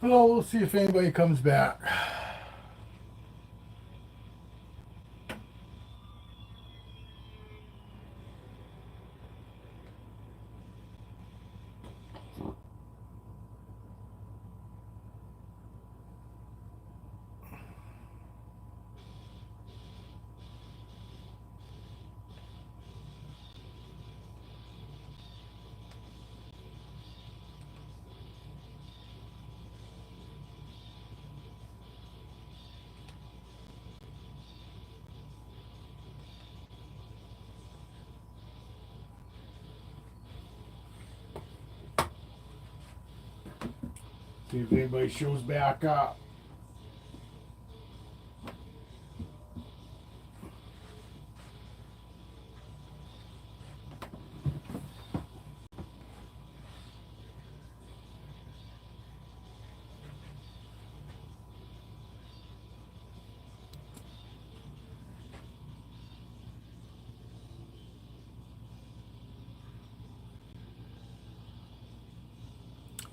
Well, we'll see if anybody comes back. See if anybody shows back up.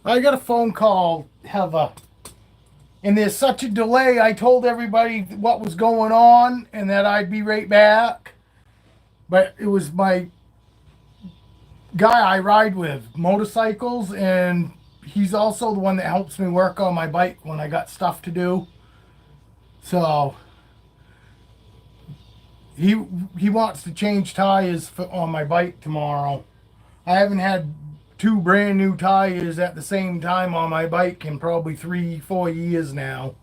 I got a phone call, Heather, and there's such a delay. I told everybody what was going on and that I'd be right back. But it was my guy I ride with motorcycles, and he's also the one that helps me work on my bike when I got stuff to do. So he wants to change tires on my bike tomorrow. I haven't had two brand new tires at the same time on my bike in probably 3-4 years now.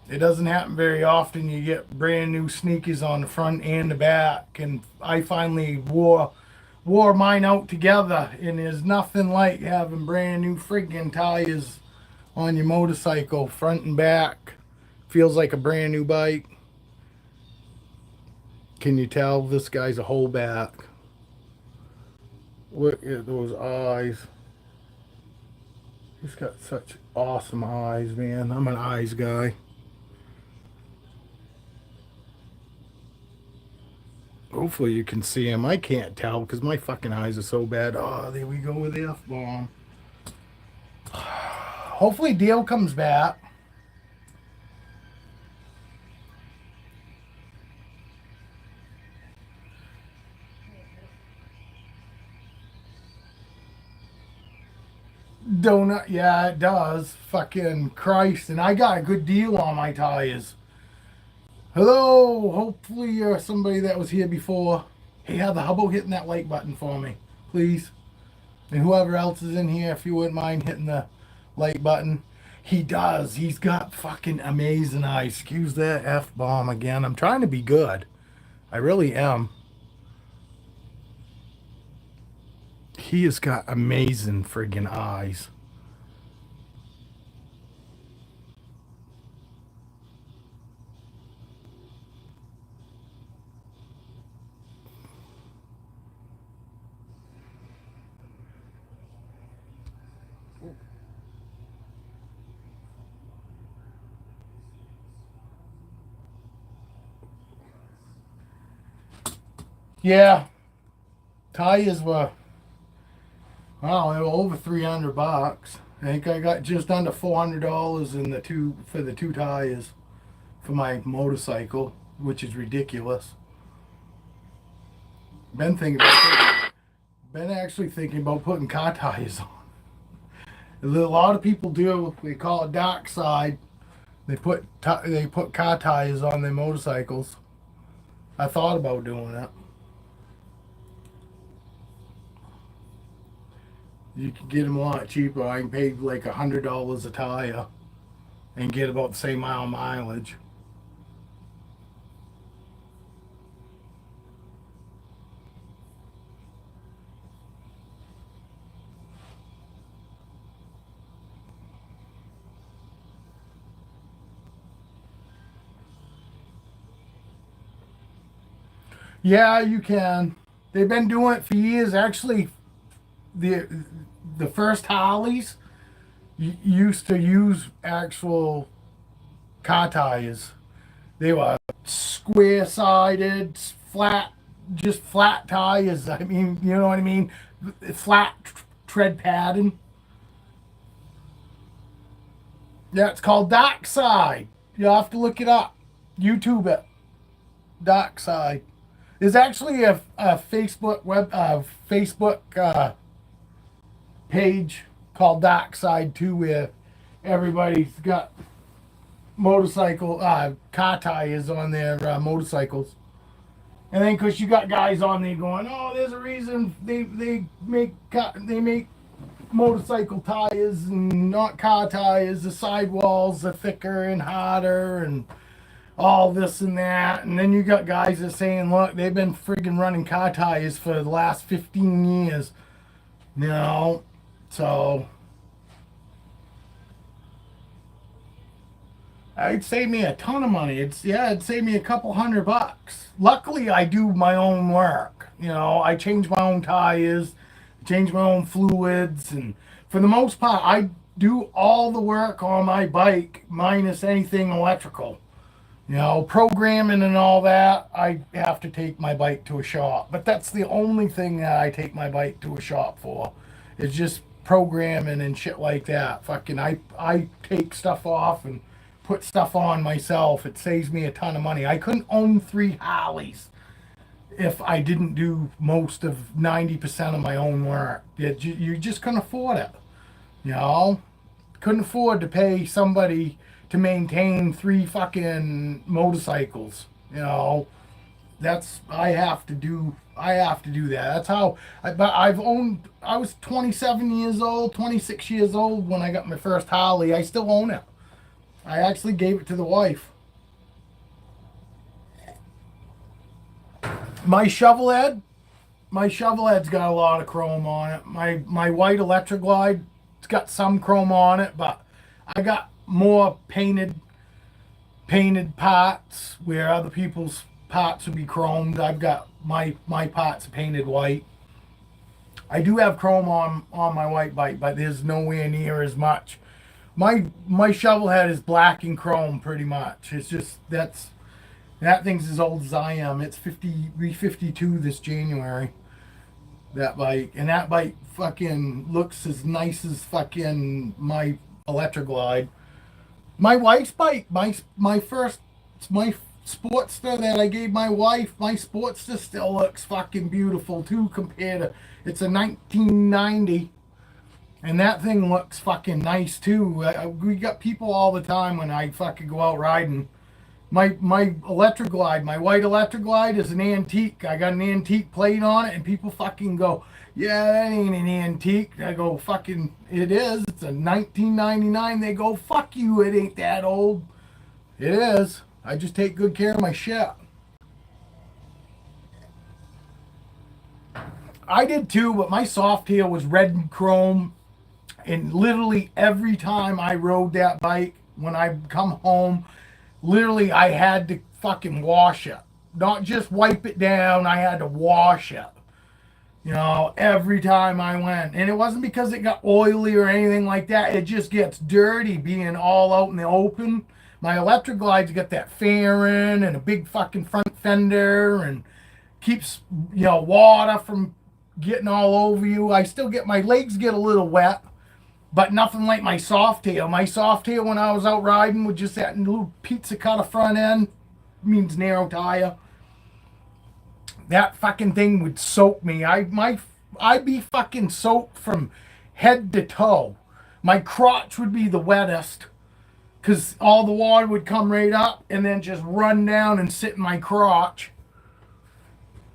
It doesn't happen very often. You get brand new sneakers on the front and the back, and I finally wore mine out together. And there's nothing like having brand new friggin' tires on your motorcycle, front and back. Feels like a brand new bike. Can you tell this guy's a holdback? Look at those eyes. He's got such awesome eyes, man. I'm an eyes guy. Hopefully you can see him. I can't tell because my fucking eyes are so bad. Oh, there we go with the F-bomb. Hopefully Dale comes back. Donut, yeah, it does. Fucking Christ. And I got a good deal on my tires. Hello. Hopefully you're somebody that was here before. Hey, Heather, how about hitting that like button for me, please? And whoever else is in here, if you wouldn't mind hitting the like button. He does. He's got fucking amazing eyes. Excuse that F bomb again. I'm trying to be good. I really am. He has got amazing friggin' eyes. Yeah, tires were, wow, they were over $300. I think I got just under $400 in the two for the two tires for my motorcycle, which is ridiculous. Been thinking about been actually thinking about putting car tires on. A lot of people do. They call it dark side. They put car tires on their motorcycles. I thought about doing that. You can get them a lot cheaper. I can pay like $100 a tire and get about the same mile mileage. Yeah, you can. They've been doing it for years. Actually, the the first Harleys used to use actual car tires. They were square sided, flat, just flat tires. I mean, you know what I mean? Flat tread pattern. Yeah, it's called Dark Side. You'll have to look it up. YouTube it. Dark Side. There's actually a Facebook page called Dark Side too, where everybody's got motorcycle car tires on their motorcycles. And then, cause you got guys on there going, oh, there's a reason they make motorcycle tires and not car tires. The sidewalls are thicker and harder and all this and that. And then you got guys that are saying, look, they've been friggin' running car tires for the last 15 years. You know, so it'd save me a ton of money. It'd save me a couple $100. Luckily, I do my own work. You know, I change my own tires, change my own fluids, and for the most part, I do all the work on my bike minus anything electrical. You know, programming and all that, I have to take my bike to a shop. But that's the only thing that I take my bike to a shop for. It's just programming and shit like that. Fucking, I take stuff off and put stuff on myself. It saves me a ton of money. I couldn't own 3 Harleys if I didn't do most of 90% of my own work. You just couldn't afford it. You know? Couldn't afford to pay somebody to maintain 3 fucking motorcycles. You know? I have to do that. That's how I was 27 years old, 26 years old when I got my first Harley. I still own it. I actually gave it to the wife. My shovel head's got a lot of chrome on it. My white Electra Glide, it's got some chrome on it, but I got more painted parts where other people's parts would be chromed. I've got my parts painted white. I do have chrome on my white bike, but there's nowhere near as much. My shovel head is black and chrome pretty much. It's just that thing's as old as I am. It's 52 this January. That bike. And that bike fucking looks as nice as fucking my Electra Glide. My wife's bike, my Sportster that I gave my wife, my Sportster still looks fucking beautiful too compared to, it's a 1990. And that thing looks fucking nice too. We got people all the time when I fucking go out riding. My Electra Glide, my white Electra Glide is an antique. I got an antique plate on it and people fucking go, yeah, that ain't an antique. I go, fucking, it is. It's a 1999. They go, fuck you, it ain't that old. It is. I just take good care of my shit. I did too, but my Softail was red and chrome. And literally every time I rode that bike, when I come home, literally I had to fucking wash it. Not just wipe it down, I had to wash it. You know, every time I went. And it wasn't because it got oily or anything like that. It just gets dirty being all out in the open. My Electra Glide's got that fairing and a big fucking front fender and keeps, you know, water from getting all over you. I still get, my legs get a little wet, but nothing like my Softail. My Softail when I was out riding with just that little pizza cutter front end, means narrow tire. That fucking thing would soak me. I'd be fucking soaked from head to toe. My crotch would be the wettest because all the water would come right up and then just run down and sit in my crotch.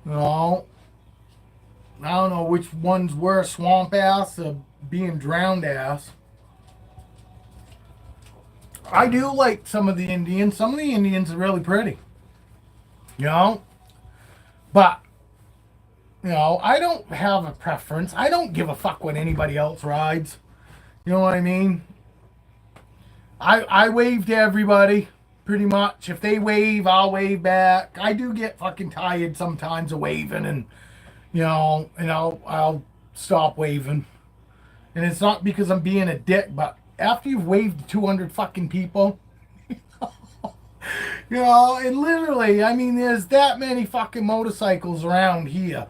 You know, I don't know which one's worse, swamp ass or being drowned ass. I do like some of the Indians. Some of the Indians are really pretty. You know? But, you know, I don't have a preference. I don't give a fuck what anybody else rides. You know what I mean? I wave to everybody, pretty much. If they wave, I'll wave back. I do get fucking tired sometimes of waving and, you know, I'll stop waving. And it's not because I'm being a dick, but after you've waved to 200 fucking people, you know, and literally, I mean, there's that many fucking motorcycles around here.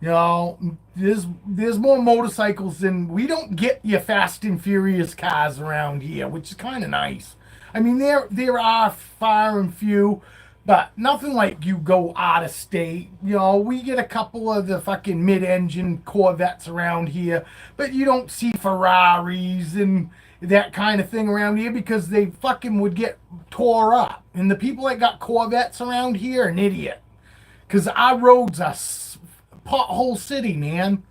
You know, there's more motorcycles than we don't get your Fast and Furious cars around here, which is kind of nice. I mean, there are far and few, but nothing like you go out of state. You know, we get a couple of the fucking mid-engine Corvettes around here, but you don't see Ferraris and that kind of thing around here because they fucking would get tore up. And the people that got Corvettes around here are an idiot because our roads are pothole city, man.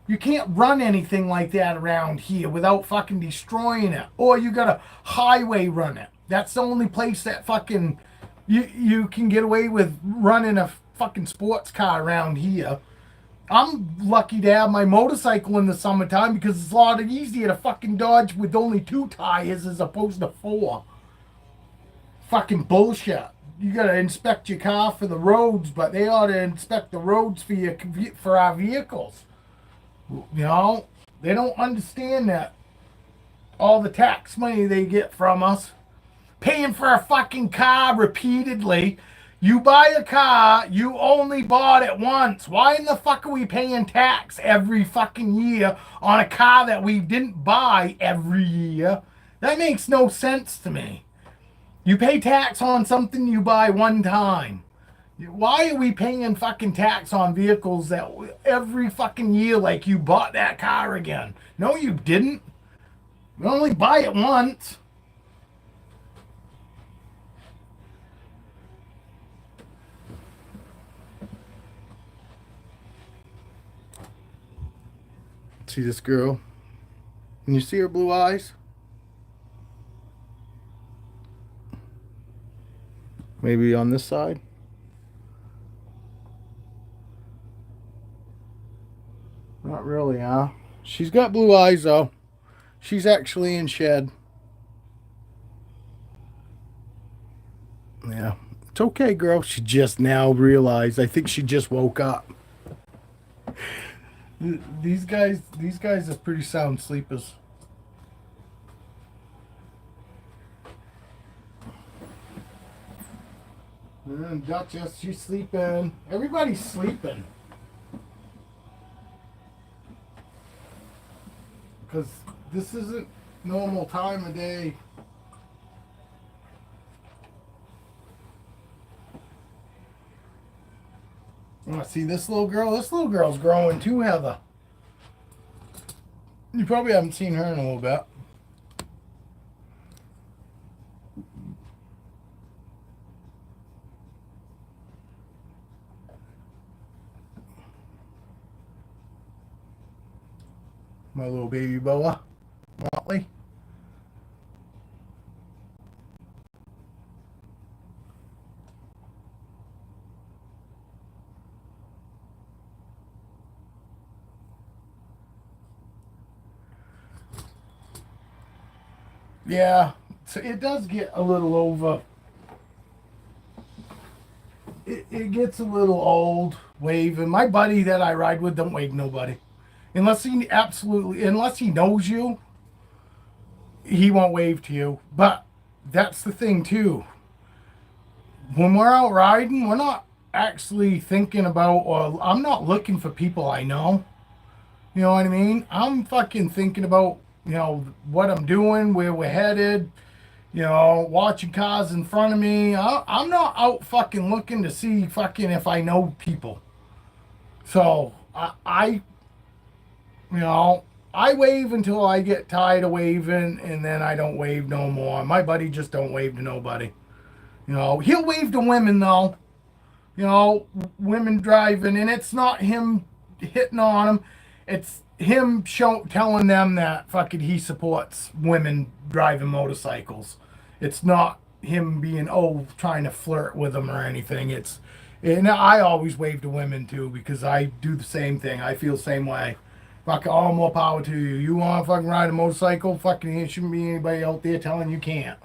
You can't run anything like that around here without fucking destroying it. Or you gotta highway run it. That's the only place that fucking you can get away with running a fucking sports car around here. I'm lucky to have my motorcycle in the summertime because it's a lot easier to fucking dodge with only 2 tires as opposed to 4. Fucking bullshit. You gotta inspect your car for the roads, but they ought to inspect the roads for our vehicles. You know, they don't understand that all the tax money they get from us, paying for a fucking car repeatedly. You buy a car, you only bought it once. Why in the fuck are we paying tax every fucking year on a car that we didn't buy every year? That makes no sense to me. You pay tax on something you buy one time. Why are we paying fucking tax on vehicles that every fucking year like you bought that car again? No, you didn't. You only buy it once. See this girl? Can you see her blue eyes? Maybe on this side? Not really, huh? She's got blue eyes, though. She's actually in shed. Yeah. It's okay, girl. She just now realized. I think she just woke up. These guys are pretty sound sleepers. And Duchess, she's sleeping. Everybody's sleeping. Because this isn't normal time of day. Oh, see this little girl? This little girl's growing too, Heather. You probably haven't seen her in a little bit. My little baby boa, Motley. Yeah, so it does get a little over. It gets a little old waving. My buddy that I ride with don't wave nobody. Unless he knows you, he won't wave to you. But that's the thing too. When we're out riding, we're not actually thinking about, or I'm not looking for people I know. You know what I mean? I'm fucking thinking about, what I'm doing, where we're headed, watching cars in front of me. I'm not out fucking looking to see fucking if I know people. So I wave until I get tired of waving, and then I don't wave no more. My buddy just don't wave to nobody. He'll wave to women though. Women driving, and it's not him hitting on them. It's him telling them that fucking he supports women driving motorcycles. It's not him being trying to flirt with them or anything. And I always wave to women too because I do the same thing. I feel the same way. Fucking all more power to you. You want to fucking ride a motorcycle? Fucking there shouldn't be anybody out there telling you can't.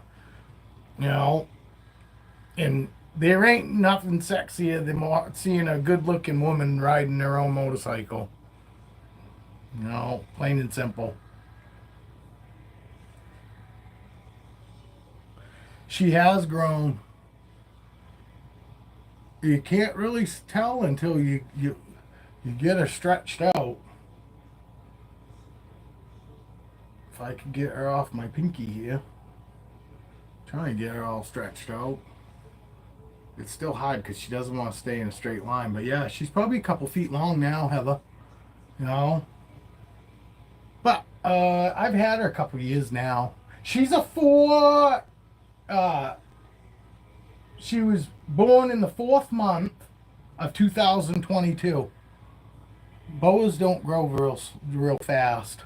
And there ain't nothing sexier than seeing a good-looking woman riding their own motorcycle. Plain and simple. She has grown. You can't really tell until You get her stretched out. If I could get her off my pinky here. Trying to get her all stretched out. It's still hard because she doesn't want to stay in a straight line. But yeah, she's probably a couple feet long now, Heather. You know? But I've had her a couple years now. She's a four. She was born in the 4th month of 2022. Boas don't grow real fast.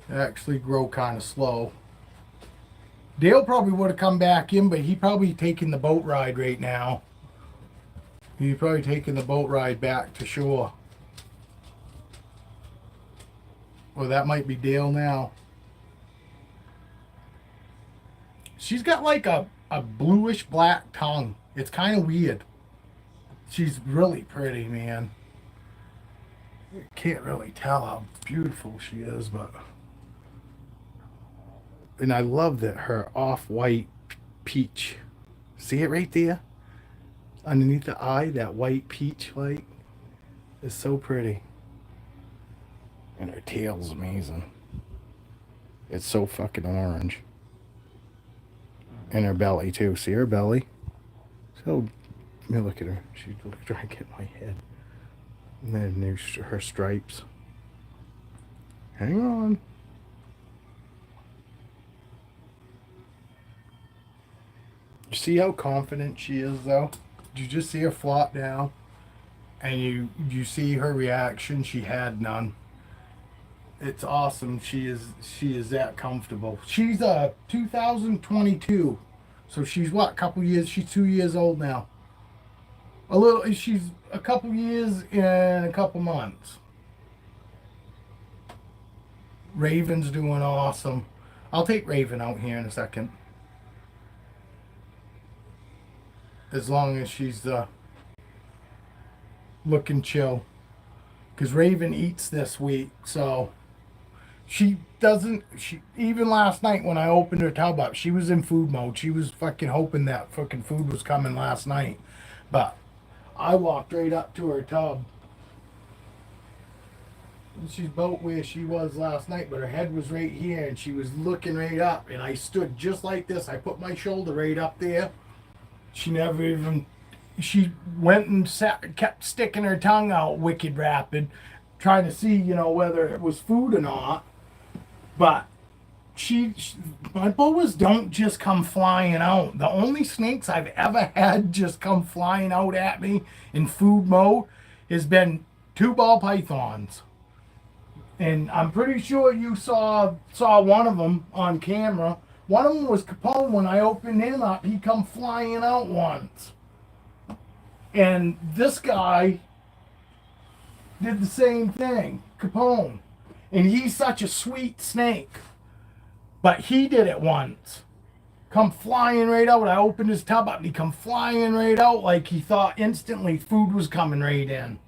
They actually grow kind of slow. Dale probably would have come back in, but he probably taking the boat ride right now. He's probably taking the boat ride back to shore. Well, that might be Dale now. She's got like a bluish black tongue. It's kind of weird. She's really pretty, man. You can't really tell how beautiful she is, but... And I love that her off-white peach. See it right there? Underneath the eye, that white peach light is so pretty. And her tail's amazing. It's so fucking orange. And her belly too. See her belly? So, let me look at her. She's trying to get my head. And then there's her stripes. Hang on. You see how confident she is, though? Did you just see her flop down? And you see her reaction? She had none. It's awesome. She is that comfortable. She's 2022, so she's what? A couple years. She's 2 years old now. She's a couple years and a couple months. Raven's doing awesome. I'll take Raven out here in a second. As long as she's looking chill. Because Raven eats this week, so she doesn't... Even last night when I opened her tub up, she was in food mode. She was fucking hoping that fucking food was coming last night. But I walked right up to her tub. She's about where she was last night, but her head was right here, and she was looking right up. And I stood just like this. I put my shoulder right up there. She never even... She went and kept sticking her tongue out wicked rapid, trying to see, whether it was food or not. But my boas don't just come flying out. The only snakes I've ever had just come flying out at me in food mode has been 2 ball pythons. And I'm pretty sure you saw one of them on camera. One of them was Capone. When I opened him up, he come flying out once. And this guy did the same thing, Capone. And he's such a sweet snake. But he did it once. Come flying right out. I opened his tub up and he come flying right out like he thought instantly food was coming right in.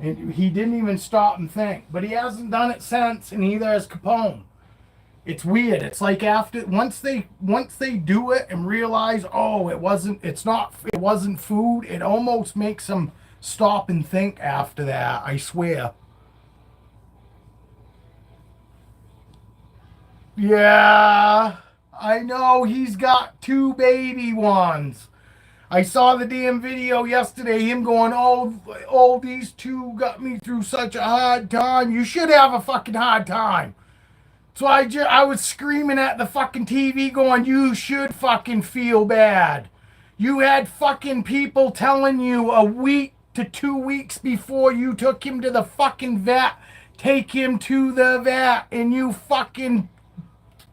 And he didn't even stop and think. But he hasn't done it since, and neither has Capone. It's weird. It's like once they do it and realize, oh, it wasn't food, it almost makes them stop and think after that, I swear. Yeah, I know he's got 2 baby ones. I saw the damn video yesterday, him going, oh, these 2 got me through such a hard time. You should have a fucking hard time. So I was screaming at the fucking TV going, you should fucking feel bad. You had fucking people telling you a week to 2 weeks before you took him to the fucking vet, take him to the vet, and you fucking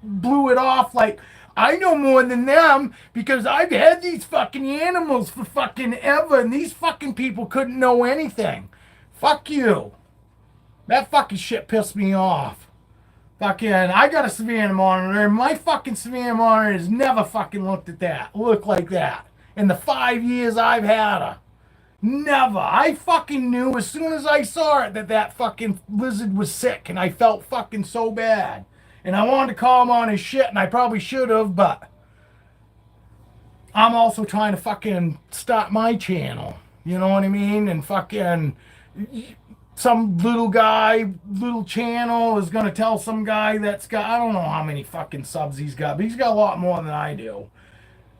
blew it off like, I know more than them because I've had these fucking animals for fucking ever, and these fucking people couldn't know anything. Fuck you. That fucking shit pissed me off. Fucking, I got a Savannah monitor, and my fucking Savannah monitor has never fucking looked like that. In the 5 years I've had her. Never. I fucking knew as soon as I saw it that fucking lizard was sick, and I felt fucking so bad. And I wanted to call him on his shit, and I probably should have, but I'm also trying to fucking start my channel. You know what I mean? And fucking Some little guy, little channel is going to tell some guy that's got, I don't know how many fucking subs he's got, but he's got a lot more than I do.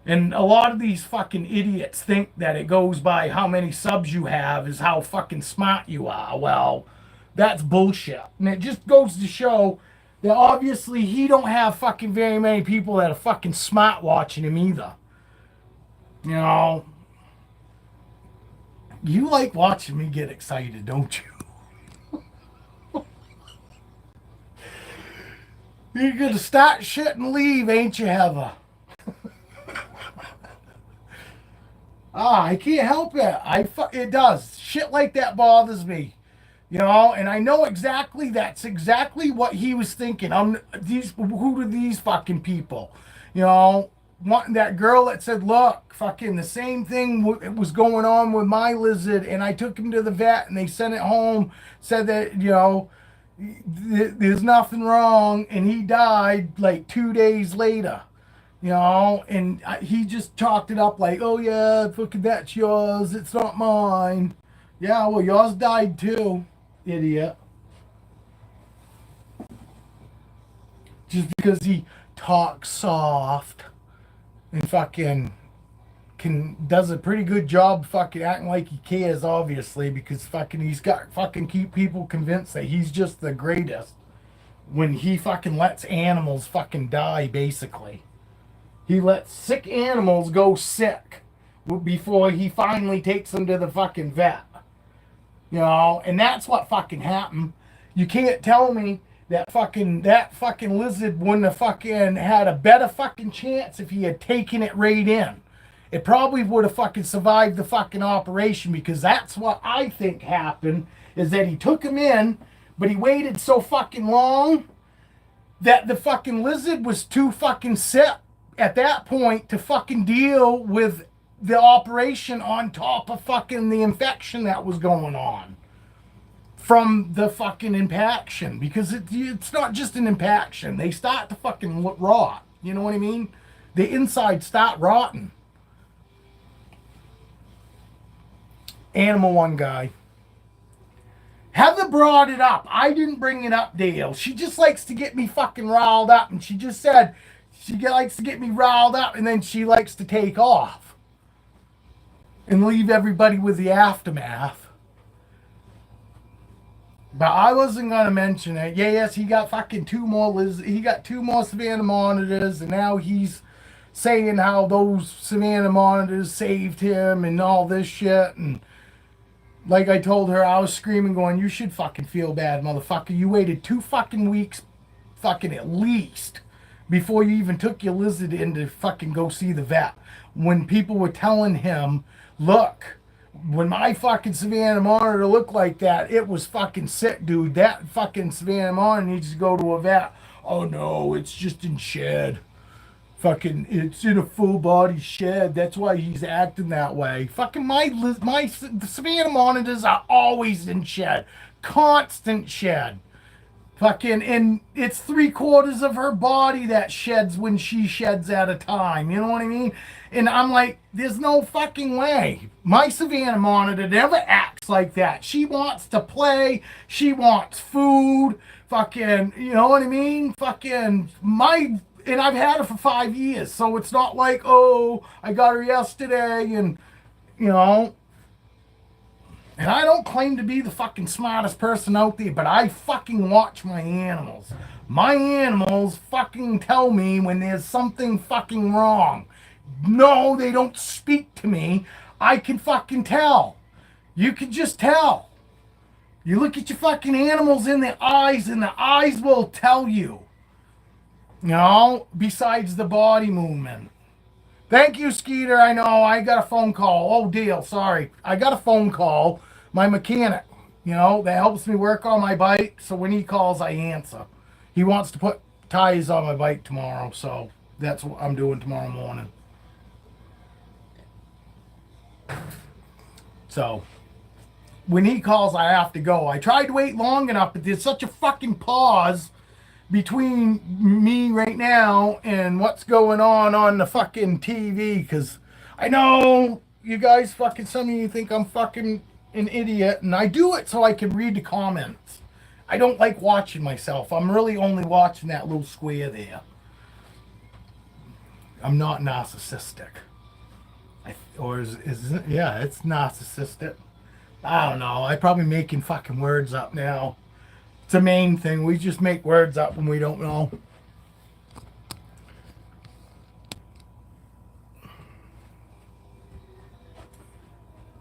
And a lot of these fucking idiots think that it goes by how many subs you have is how fucking smart you are. Well, that's bullshit. And it just goes to show that obviously he don't have fucking very many people that are fucking smart watching him either. You know, you like watching me get excited, don't you? You're gonna start shit and leave, ain't you, Heather? I can't help it. It does. Shit like that bothers me. You know, and I know that's exactly what he was thinking. Who are these fucking people? You know, that girl that said, look, fucking the same thing was going on with my lizard, and I took him to the vet, and they sent it home, said that, you know, there's nothing wrong, and he died like 2 days later. You know, and he just chalked it up like, oh yeah, fucking that's yours, it's not mine. Yeah, well, yours died too, idiot. Just because he talks soft and fucking does a pretty good job fucking acting like he cares, obviously, because fucking he's got fucking keep people convinced that he's just the greatest when he fucking lets animals fucking die, basically. He lets sick animals go sick before he finally takes them to the fucking vet. You know, and that's what fucking happened. You can't tell me that fucking lizard wouldn't have fucking had a better fucking chance if he had taken it right in. It probably would have fucking survived the fucking operation, because that's what I think happened, is that he took him in, but he waited so fucking long that the fucking lizard was too fucking sick at that point to fucking deal with the operation on top of fucking the infection that was going on from the fucking impaction, because it's not just an impaction. They start to fucking rot. You know what I mean? The inside start rotting. Animal One guy. Heather brought it up. I didn't bring it up, Dale. She just likes to get me fucking riled up, and she just said she likes to get me riled up, and then she likes to take off and leave everybody with the aftermath. But I wasn't gonna mention it. Yeah, yes, he got fucking he got 2 more Savannah monitors, and now he's saying how those Savannah monitors saved him and all this shit. And like I told her, I was screaming, going, "You should fucking feel bad, motherfucker. You waited 2 fucking weeks, fucking at least, before you even took your lizard in to fucking go see the vet." When people were telling him, look, when my fucking Savannah monitor looked like that, it was fucking sick, dude. That fucking Savannah monitor needs to go to a vet. Oh no, it's just in shed. Fucking, it's in a full body shed. That's why he's acting that way. Fucking my Savannah monitors are always in shed. Constant shed. Fucking, and it's 3/4 of her body that sheds when she sheds at a time. You know what I mean? And I'm like, there's no fucking way. My Savannah monitor never acts like that. She wants to play. She wants food. Fucking, you know what I mean? Fucking, and I've had her for 5 years. So it's not like, oh, I got her yesterday and, you know. And I don't claim to be the fucking smartest person out there, but I fucking watch my animals. My animals fucking tell me when there's something fucking wrong. No, they don't speak to me. I can fucking tell. You can just tell. You look at your fucking animals in the eyes, and the eyes will tell you. You know, besides the body movement. Thank you, Skeeter. I know, I got a phone call. Oh, deal, sorry. I got a phone call. My mechanic, you know, that helps me work on my bike. So when he calls, I answer. He wants to put tires on my bike tomorrow. So that's what I'm doing tomorrow morning. So when he calls, I have to go. I tried to wait long enough, but there's such a fucking pause between me right now and what's going on the fucking TV. Because I know you guys fucking, some of you think I'm fucking an idiot, and I do it so I can read the comments. I don't like watching myself. I'm really only watching that little square there. I'm not narcissistic. Or is it? Yeah, it's narcissistic. I don't know. I'm probably making fucking words up now. It's the main thing. We just make words up when we don't know.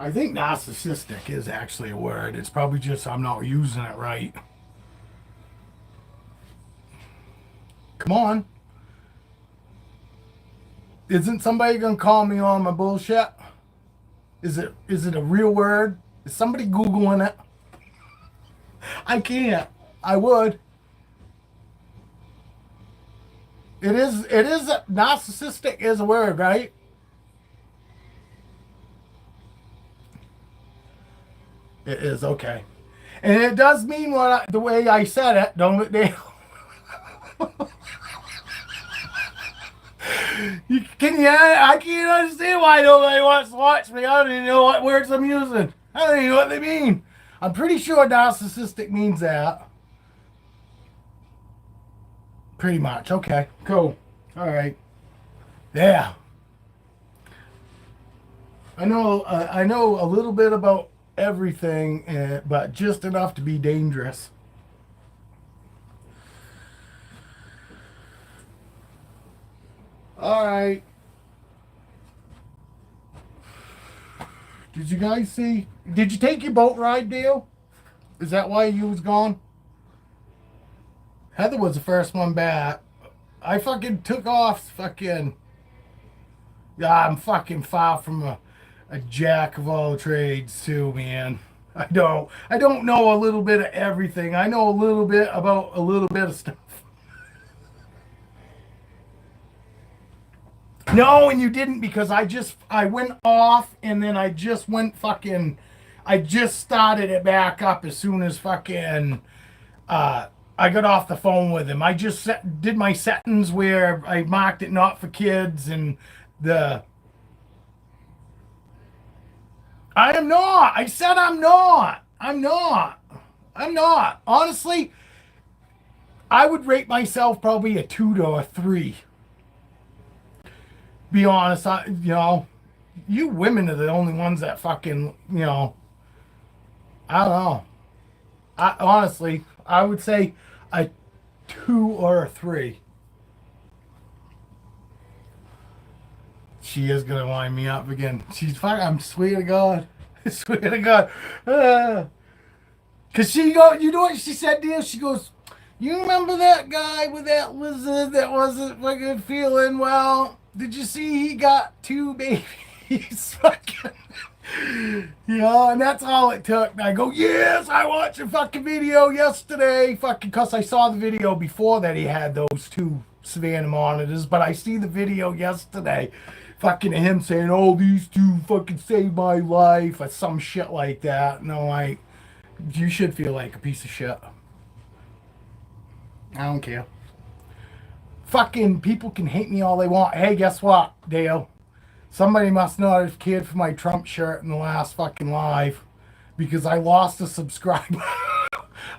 I think narcissistic is actually a word. It's probably just I'm not using it right. Come on. Isn't somebody gonna call me on my bullshit? Is it a real word? Is somebody Googling it? I can't. I would. It is narcissistic is a word, right? It is, okay. And it does mean the way I said it, don't it, Dale? I can't understand why nobody wants to watch me. I don't even know what words I'm using. I don't even know what they mean. I'm pretty sure narcissistic means that. Pretty much. Okay, cool. All right. Yeah. I know a little bit about everything, but just enough to be dangerous. All right. Did you guys see? Did you take your boat ride, Dale? Is that why you was gone? Heather was the first one back. I fucking took off fucking. Yeah, I'm fucking far from a jack of all trades too, man. I don't know a little bit of everything. I know a little bit about a little bit of stuff. No, and you didn't, because I went off and then I just went fucking I just started it back up as soon as fucking I got off the phone with him. I just did my settings where I marked it not for kids and the I am not. I said I'm not. I'm not. I'm not. Honestly, I would rate myself probably a 2 to a 3. Be honest, you women are the only ones that fucking, I don't know. Honestly, I would say a 2 or a 3. She is gonna wind me up again. She's fucking. I'm swear to God. I swear to God. Cause you know what she said to you? She goes, "You remember that guy with that lizard that wasn't fucking feeling well? Did you see he got 2 babies?" Fucking. And that's all it took. And I go, yes, I watched a fucking video yesterday. Fucking, cause I saw the video before that he had those 2 Savannah monitors, but I see the video yesterday. Fucking him saying, "Oh, these 2 fucking saved my life," or some shit like that. And I'm like, you should feel like a piece of shit. I don't care. Fucking people can hate me all they want. Hey, guess what, Dale? Somebody must not have cared for my Trump shirt in the last fucking live, because I lost a subscriber.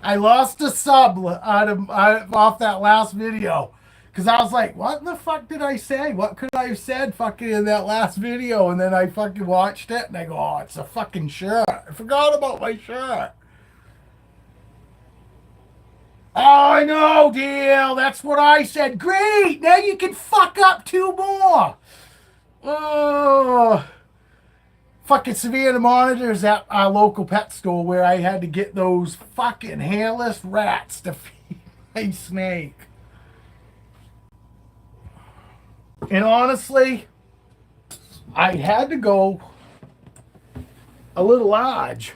I lost a sub off that last video. Because I was like, what the fuck did I say? What could I have said fucking in that last video? And then I fucking watched it and I go, oh, it's a fucking shirt. I forgot about my shirt. Oh, I know, Dale. That's what I said. Great. Now you can fuck up 2 more. Oh. Fucking Savannah monitors at our local pet store where I had to get those fucking hairless rats to feed my snake. And honestly, I had to go a little large.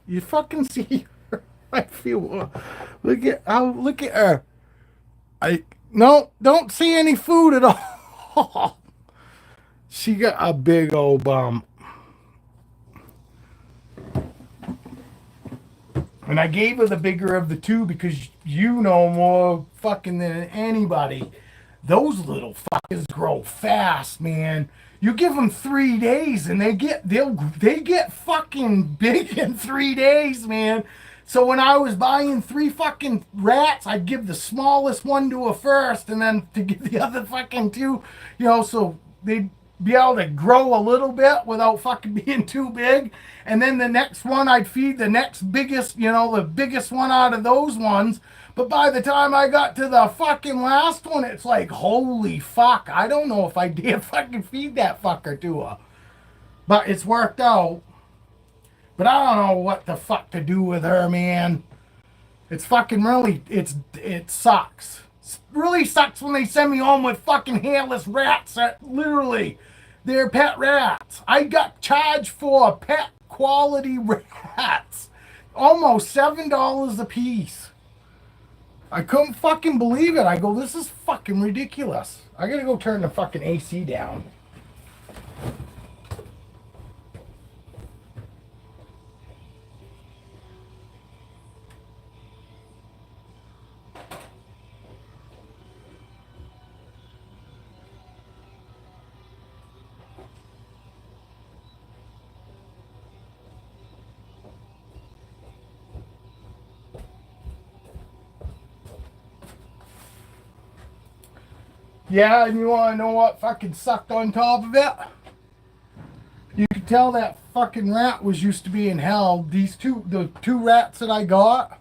You fucking see her. I feel. Look at her. Don't see any food at all. She got a big old bump. And I gave her the bigger of the 2 because you know more fucking than anybody. Those little fuckers grow fast, man. You give them 3 days and they get fucking big in 3 days, man. So when I was buying 3 fucking rats, I'd give the smallest one to a first and then to give the other fucking 2, so they'd be able to grow a little bit without fucking being too big. And then the next one I'd feed the next biggest, the biggest one out of those ones. But by the time I got to the fucking last one, it's like, holy fuck, I don't know if I dare fucking feed that fucker to her. But it's worked out. But I don't know what the fuck to do with her, man. It's fucking really, it sucks. It really sucks when they send me home with fucking hairless rats that literally, they're pet rats. I got charged for pet quality rats. Almost $7 a piece. I couldn't fucking believe it. I go, this is fucking ridiculous. I gotta go turn the fucking AC down. Yeah, and you want to know what fucking sucked on top of it? You could tell that fucking rat was used to be in hell. The 2 rats that I got,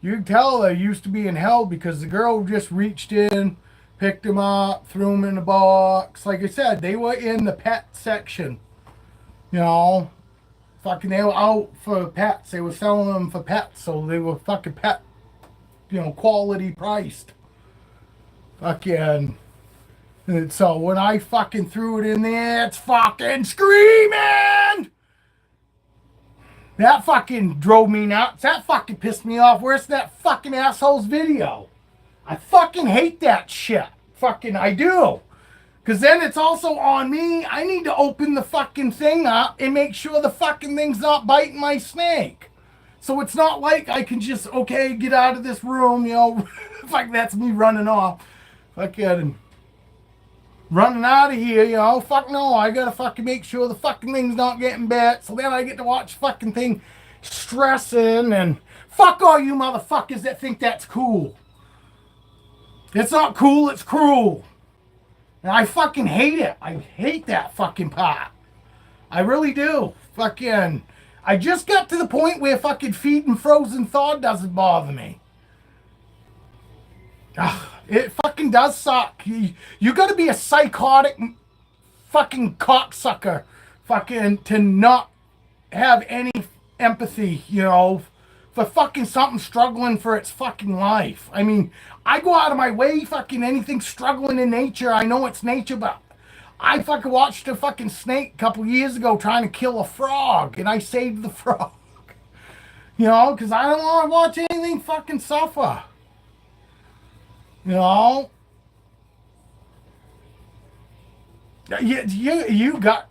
you could tell they used to be in hell because the girl just reached in, picked them up, threw them in a box. Like I said, they were in the pet section. Fucking they were out for pets. They were selling them for pets, so they were fucking pet, quality priced. Fucking... And so when I fucking threw it in there, it's fucking screaming! That fucking drove me nuts. That fucking pissed me off. Where's that fucking asshole's video? I fucking hate that shit. Fucking, I do. Because then it's also on me. I need to open the fucking thing up and make sure the fucking thing's not biting my snake. So it's not like I can just, okay, get out of this room, Fuck, that's me running off. Fucking... running out of here, fuck no, I gotta fucking make sure the fucking thing's not getting bit, so then I get to watch fucking thing stressing, and fuck all you motherfuckers that think that's cool. It's not cool, it's cruel. And I fucking hate it. I hate that fucking part. I really do. Fucking, I just got to the point where fucking feeding frozen thawed doesn't bother me. Ugh. It fucking does suck. You gotta be a psychotic fucking cocksucker fucking to not have any empathy, for fucking something struggling for its fucking life. I mean, I go out of my way, fucking anything struggling in nature. I know it's nature, but I fucking watched a fucking snake a couple years ago trying to kill a frog, and I saved the frog. Because I don't want to watch anything fucking suffer. You got,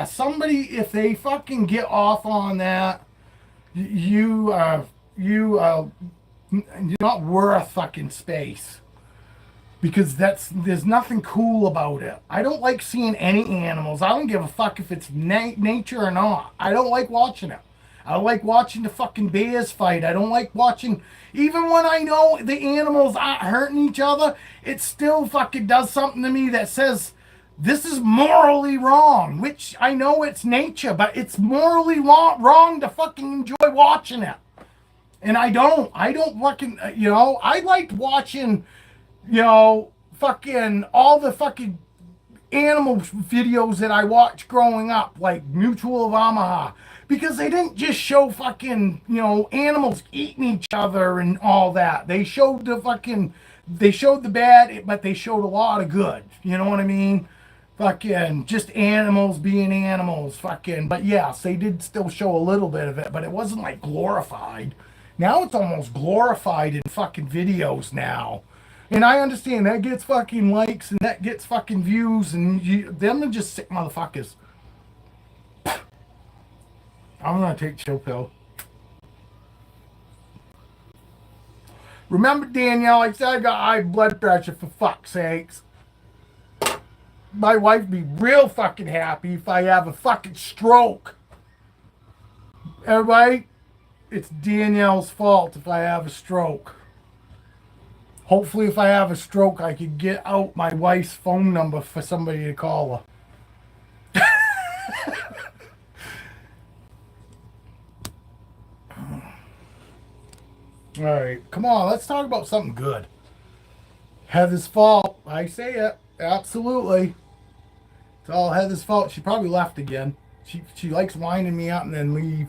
somebody, if they fucking get off on that, you're not worth fucking space. Because there's nothing cool about it. I don't like seeing any animals. I don't give a fuck if it's nature or not. I don't like watching it. I don't like watching the fucking bears fight. I don't like watching, even when I know the animals aren't hurting each other, it still fucking does something to me that says, this is morally wrong, which I know it's nature, but it's morally wrong to fucking enjoy watching it. And I don't fucking, I liked watching, fucking all the fucking animal videos that I watched growing up, like Mutual of Omaha. Because they didn't just show fucking, animals eating each other and all that. They showed the bad, but they showed a lot of good. You know what I mean? Fucking just animals being animals. Fucking, but yes, they did still show a little bit of it, but it wasn't like glorified. Now it's almost glorified in fucking videos now. And I understand that gets fucking likes and that gets fucking views, and them are just sick motherfuckers. I'm gonna take chill pill. Remember, Danielle, I said I got high blood pressure, for fuck's sakes. my wife be real fucking happy if I have a fucking stroke. Everybody, it's Danielle's fault if I have a stroke. Hopefully, if I have a stroke, I could get out my wife's phone number for somebody to call her. All right, come on, let's talk about something good. Heather's fault. I say it. Absolutely. It's all Heather's fault. She probably left again. She likes winding me up and then leave.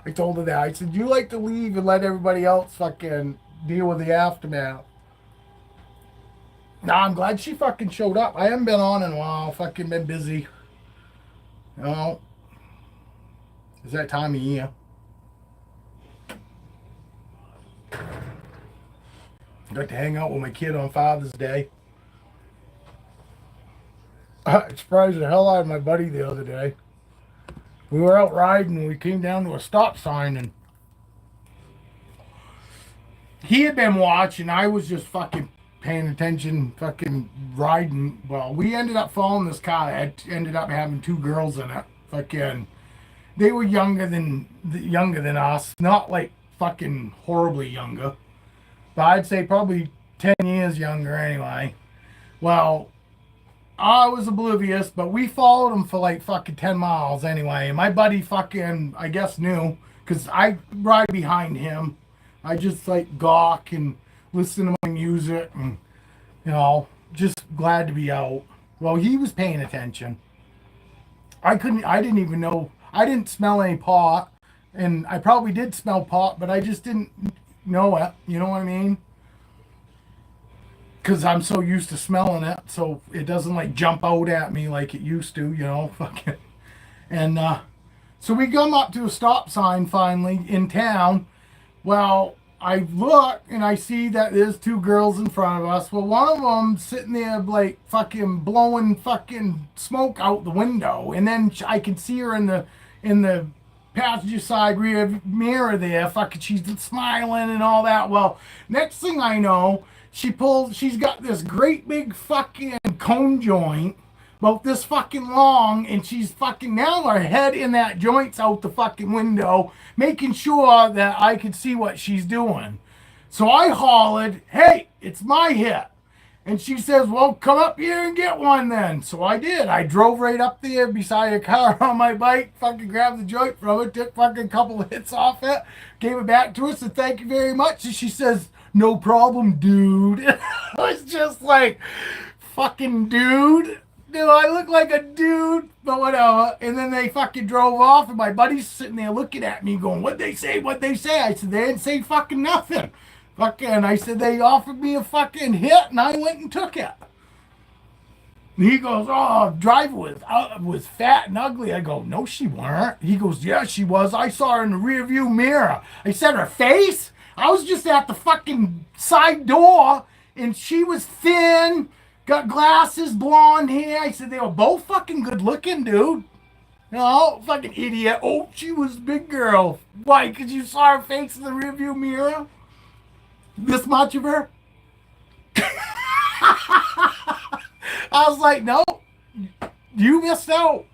I told her that. I said, you like to leave and let everybody else fucking deal with the aftermath. Nah, I'm glad she fucking showed up. I haven't been on in a while. Fucking been busy. You know, it's that time of year. I got to hang out with my kid on Father's Day. I surprised the hell out of my buddy the other day. We were out riding and we came down to a stop sign and he had been watching. I was just fucking paying attention, fucking riding. Well, we ended up following this car that ended up having two girls in it. Fucking, they were younger than us. Not like fucking horribly younger. But I'd say probably 10 years younger anyway. Well, I was oblivious, but we followed him for like fucking 10 miles anyway. And my buddy fucking, I guess, knew. Because I ride behind him. I just like gawk and listen to my music. And, you know, just glad to be out. Well, he was paying attention. I didn't even know. I didn't smell any pot. And I probably did smell pot, but I just didn't know it. You know what I mean? Because I'm so used to smelling it, so it doesn't like jump out at me like it used to, you know. Fucking. And so we come up to a stop sign finally in town. Well, I look and I see that there's two girls in front of us. Well, one of them sitting there like fucking blowing fucking smoke out the window, and then I can see her in the passenger side rear mirror there. Fucking, she's smiling and all that. Well, next thing I know, she's got this great big fucking cone joint, about this fucking long, and she's fucking now her head in that joint's out the fucking window, making sure that I could see what she's doing. So I hollered, hey, it's my hit. And she says, well, come up here and get one then. So I did. I drove right up there beside a car on my bike, fucking grabbed the joint from it, took fucking a couple of hits off it, gave it back to her, said thank you very much. And she says, no problem, dude. It was just like, fucking dude. Do I look like a dude? But whatever. And then they fucking drove off, and my buddy's sitting there looking at me going, what'd they say? What'd they say? I said, they didn't say fucking nothing. Fucking, I said, they offered me a fucking hit, and I went and took it. And he goes, oh, driver was fat and ugly. I go, no, she weren't. He goes, yeah, she was. I saw her in the rearview mirror. I said, her face? I was just at the fucking side door, and she was thin, got glasses, blonde hair. I said, they were both fucking good looking, dude. You know, fucking idiot. Oh, she was a big girl. Why? Because you saw her face in the rearview mirror? This much of her? I was like, no, you missed out.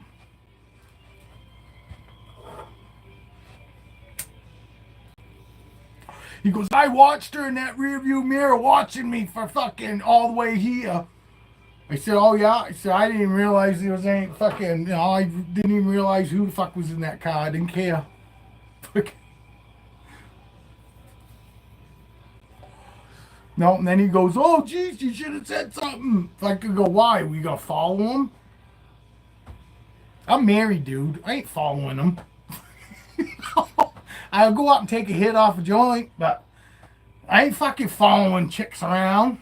He goes, I watched her in that rearview mirror watching me for fucking all the way here. I said, oh yeah? I said, I didn't even realize there was any fucking, you know, I didn't even realize who the fuck was in that car. I didn't care. No, and then he goes, oh, geez, you should have said something. If I could go, why? We gonna follow him? I'm married, dude. I ain't following him. I'll go out and take a hit off a joint, but I ain't fucking following chicks around.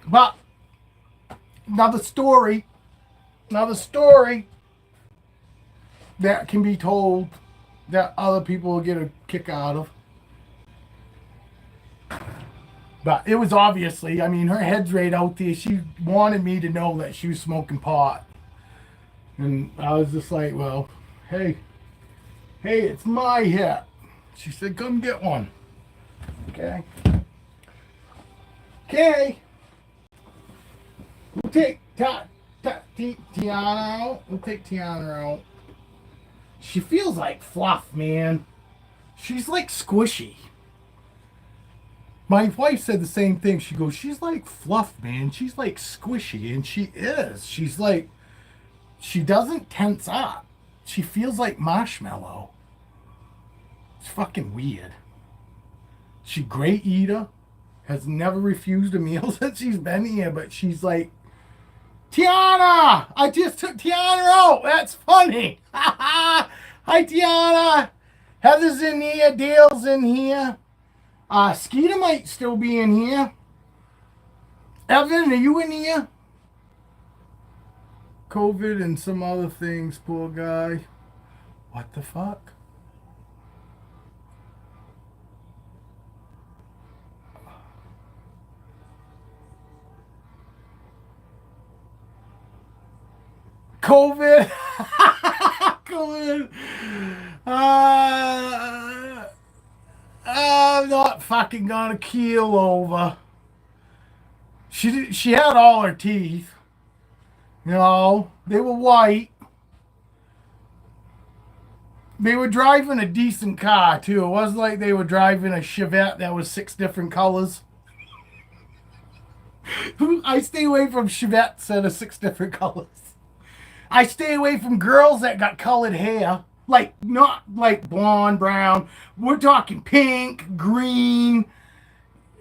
But another story that can be told that other people will get a kick out of. But it was obviously, I mean, her head's right out there. She wanted me to know that she was smoking pot. And I was just like, well, Hey, hey, it's my hat. She said, come get one. Okay. Okay. We'll take Tiana out. We'll take Tiana out. She feels like fluff, man. She's like squishy. My wife said the same thing. She goes, she's like fluff, man. She's like squishy. And she is. She's like, she doesn't tense up. She feels like marshmallow. It's fucking weird. She great eater. Has never refused a meal since she's been here. But she's like, Tiana! I just took Tiana out. That's funny. Hi, Tiana. Heather's in here. Dale's in here. Skeeter might still be in here. Evan, are you in here? COVID and some other things, poor guy. What the fuck? COVID. COVID. I'm not fucking gonna keel over. She had all her teeth. You know, they were white. They were driving a decent car too. It wasn't like they were driving a Chevette that was 6 different colors. I stay away from Chevettes that are 6 different colors. I stay away from girls that got colored hair. Like, not like blonde, brown. We're talking pink, green.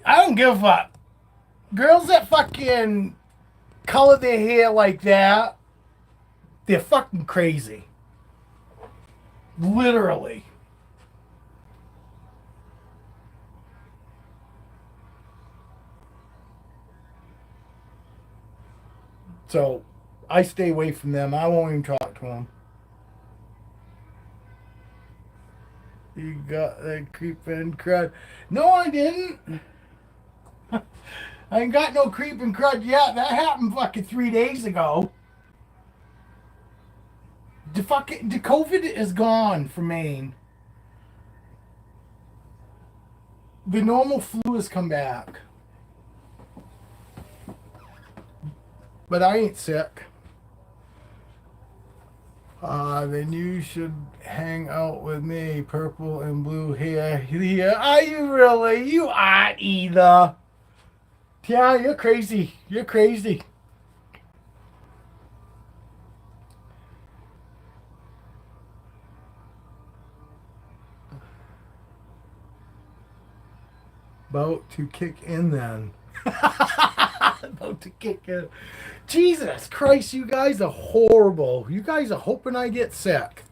I don't give a fuck. Girls that fucking color their hair like that, they're fucking crazy. Literally. So, I stay away from them. I won't even talk to them. You got that creeping crud. No, I didn't. I ain't got no creeping crud yet. That happened fucking 3 days ago. The COVID is gone from Maine. The normal flu has come back. But I ain't sick. Then you should hang out with me. Purple and blue hair. Here. Are you really? You aren't either. Yeah, you're crazy. You're crazy. About to kick in then. About to kick in. Jesus Christ, you guys are horrible. You guys are hoping I get sick.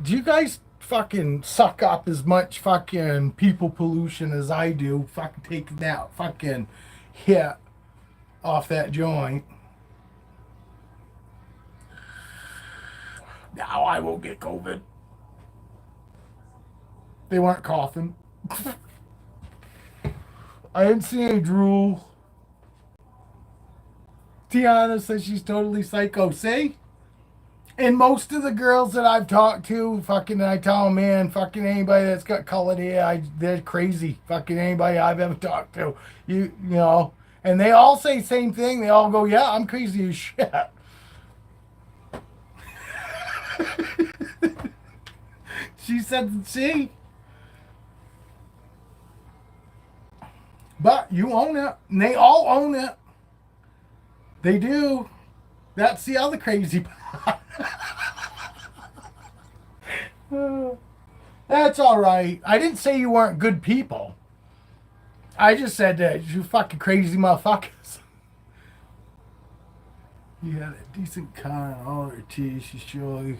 Do you guys fucking suck up as much fucking people pollution as I do? Fucking take that fucking hit off that joint. Now I won't get COVID. They weren't coughing. I didn't see any drool. Tiana says she's totally psycho. See? And most of the girls that I've talked to, fucking, I tell them, man, fucking anybody that's got colored hair, they're crazy. Fucking anybody I've ever talked to, you know. And they all say the same thing. They all go, yeah, I'm crazy as shit. She said, see? But you own it. And they all own it. They do. That's the other crazy part. That's all right. I didn't say you weren't good people. I just said that you fucking crazy motherfuckers. You had a decent car and all her teeth. She surely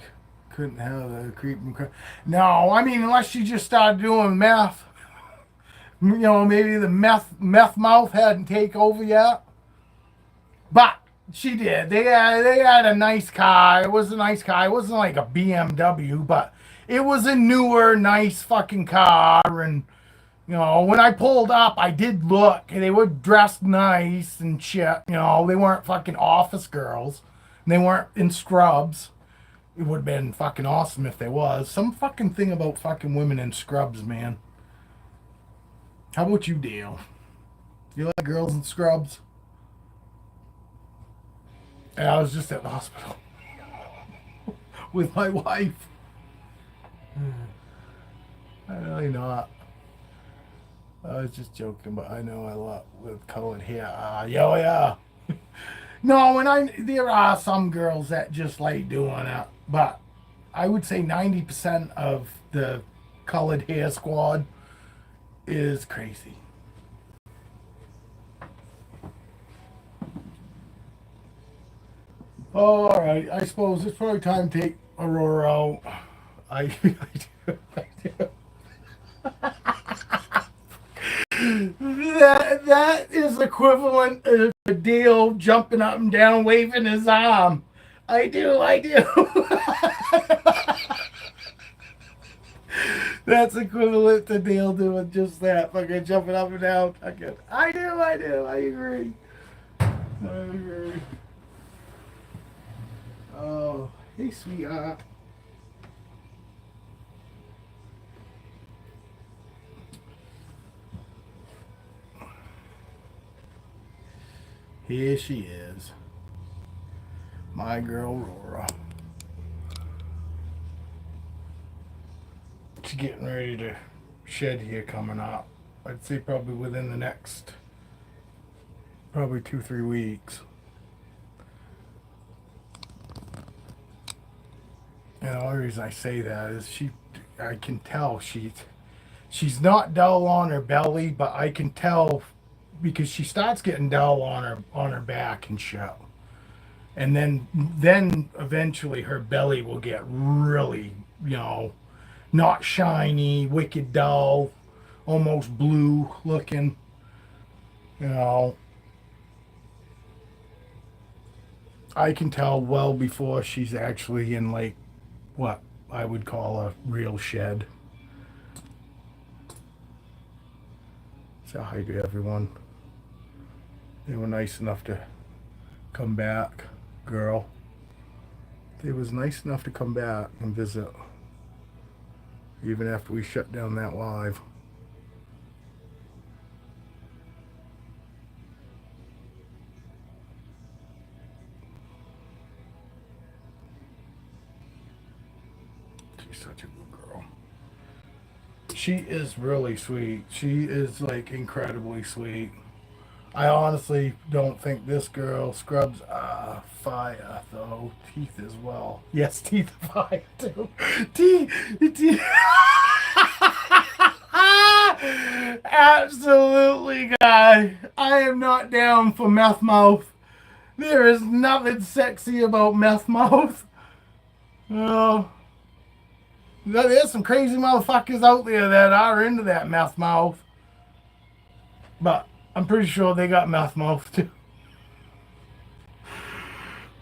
couldn't have a creeping crap. No, I mean, unless you just started doing meth. You know, maybe the meth mouth hadn't taken over yet. But she did. They had a nice car. It was a nice car. It wasn't like a BMW, but it was a newer, nice fucking car. And you know, when I pulled up, I did look. They were dressed nice and shit. You know, they weren't fucking office girls. And they weren't in scrubs. It would have been fucking awesome if they was. Some fucking thing about fucking women in scrubs, man. How about you, Dale? You like girls in scrubs? And I was just at the hospital with my wife. I really not. I was just joking, but I know a lot with colored hair. Yeah. No, and there are some girls that just like doing it, but I would say 90% of the colored hair squad is crazy. All right, I suppose it's probably time to take Aurora out. I do. That is equivalent of a deal jumping up and down, waving his arm. I do. That's equivalent to Dale doing just that, fucking jumping up and down. Fucking, I do. I agree. Oh, hey, sweetheart. Here she is. My girl, Aurora. She's getting ready to shed here coming up. I'd say probably within the next, probably 2-3 weeks. And the only reason I say that is I can tell she's not dull on her belly, but I can tell because she starts getting dull on her back and shit. And then eventually her belly will get really, not shiny, wicked dull, almost blue looking, I can tell well before she's actually in like what I would call a real shed. So hi to everyone. They were nice enough to come back, girl. They was nice enough to come back and visit. Even after we shut down that live. She's such a good girl. She is really sweet. She is like incredibly sweet. I honestly don't think this girl scrubs fire though. Teeth as well. Yes, teeth fire too. Teeth. Absolutely, guy. I am not down for meth mouth. There is nothing sexy about meth mouth. Oh, there's some crazy motherfuckers out there that are into that meth mouth. But I'm pretty sure they got meth mouth too.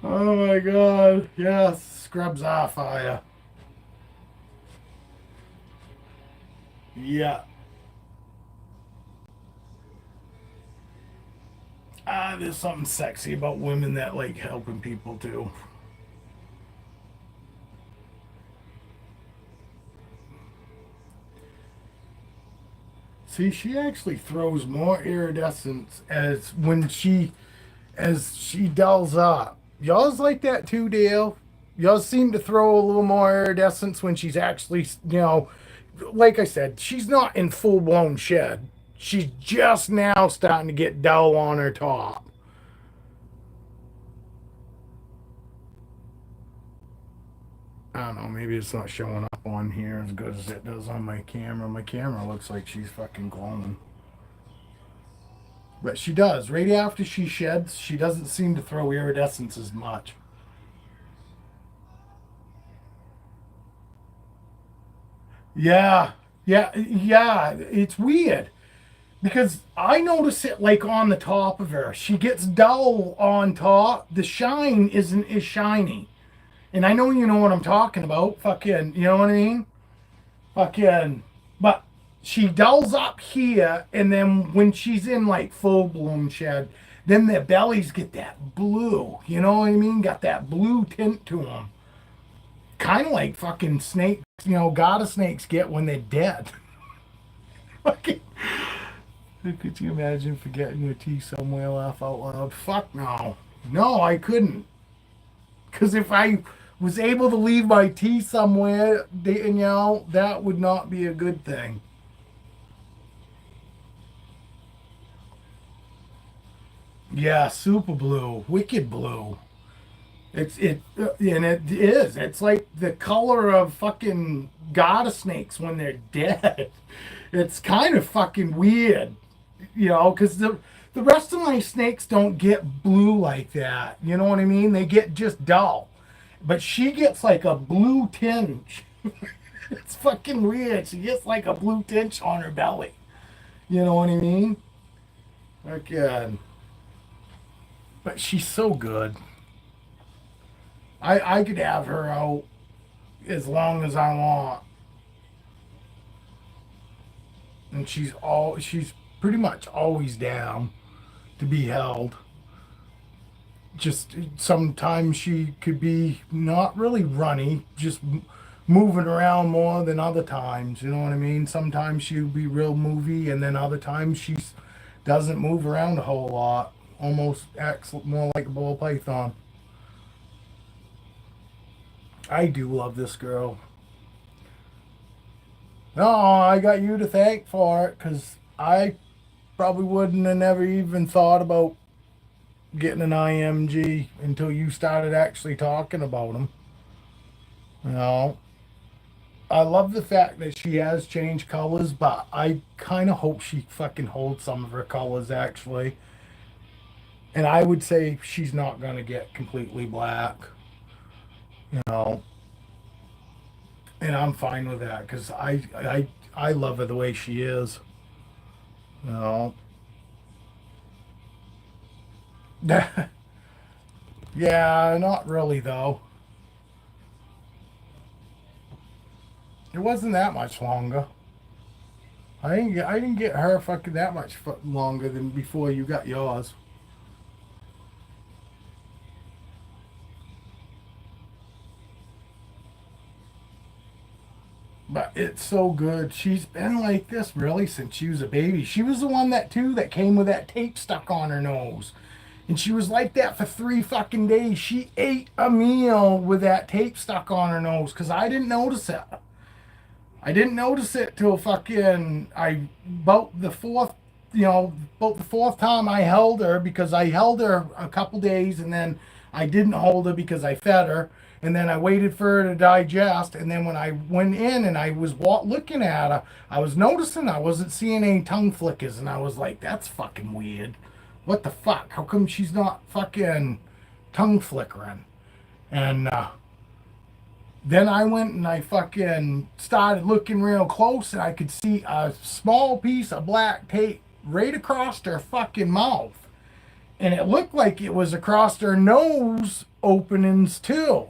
Oh my god. Yes, scrubs are fire. Yeah. There's something sexy about women that like helping people too. See, she actually throws more iridescence as she dulls up. Y'all's like that too, Dale. Y'all seem to throw a little more iridescence when she's actually, like I said, she's not in full blown shed. She's just now starting to get dull on her top. I don't know, maybe it's not showing up on here as good as it does on my camera. My camera looks like she's fucking glowing. But she does. Right after she sheds, she doesn't seem to throw iridescence as much. Yeah. Yeah. It's weird. Because I notice it like on the top of her. She gets dull on top. The shine isn't as shiny. And I know you know what I'm talking about. Fucking, you know what I mean? Fucking, but she dulls up here, and then when she's in like full bloom shed, Then their bellies get that blue. You know what I mean? Got that blue tint to them. Kind of like fucking snakes, garter snakes get when they're dead. Fucking. Could you imagine forgetting your tea somewhere? Laugh out loud. Fuck no. No, I couldn't. Because if I was able to leave my tea somewhere, Danielle, that would not be a good thing. Yeah, super blue, wicked blue. And it is. It's like the color of fucking garter snakes when they're dead. It's kind of fucking weird, because the rest of my snakes don't get blue like that. You know what I mean? They get just dull, but she gets like a blue tinge. It's fucking weird. She gets like a blue tinge on her belly. You know what I mean? Okay. But she's so good. I could have her out as long as I want. And she's pretty much always down to be held. Just sometimes she could be not really runny, just moving around more than other times. You know what I mean? Sometimes she'll be real movie, and then other times she doesn't move around a whole lot. Almost acts more like a ball python. I do love this girl. No, I got you to thank for it, because I probably wouldn't have never even thought about getting an IMG until you started actually talking about them. You know, I love the fact that she has changed colors, but I kind of hope she fucking holds some of her colors actually. And I would say she's not going to get completely black, you know. And I'm fine with that because I love her the way she is, you know. Yeah, not really though. It wasn't that much longer. I didn't get her fucking that much longer than before you got yours. But it's so good. She's been like this really since she was a baby. She was the one that came with that tape stuck on her nose. And she was like that for 3 fucking days. She ate a meal with that tape stuck on her nose because I didn't notice it. I didn't notice it till fucking about the fourth time I held her, because I held her a couple days and then I didn't hold her because I fed her, and then I waited for her to digest, and then when I went in and I was looking at her, I was noticing I wasn't seeing any tongue flickers, and I was like, that's fucking weird. What the fuck? How come she's not fucking tongue flickering? And then I went and I fucking started looking real close, and I could see a small piece of black tape right across her fucking mouth. And it looked like it was across her nose openings too.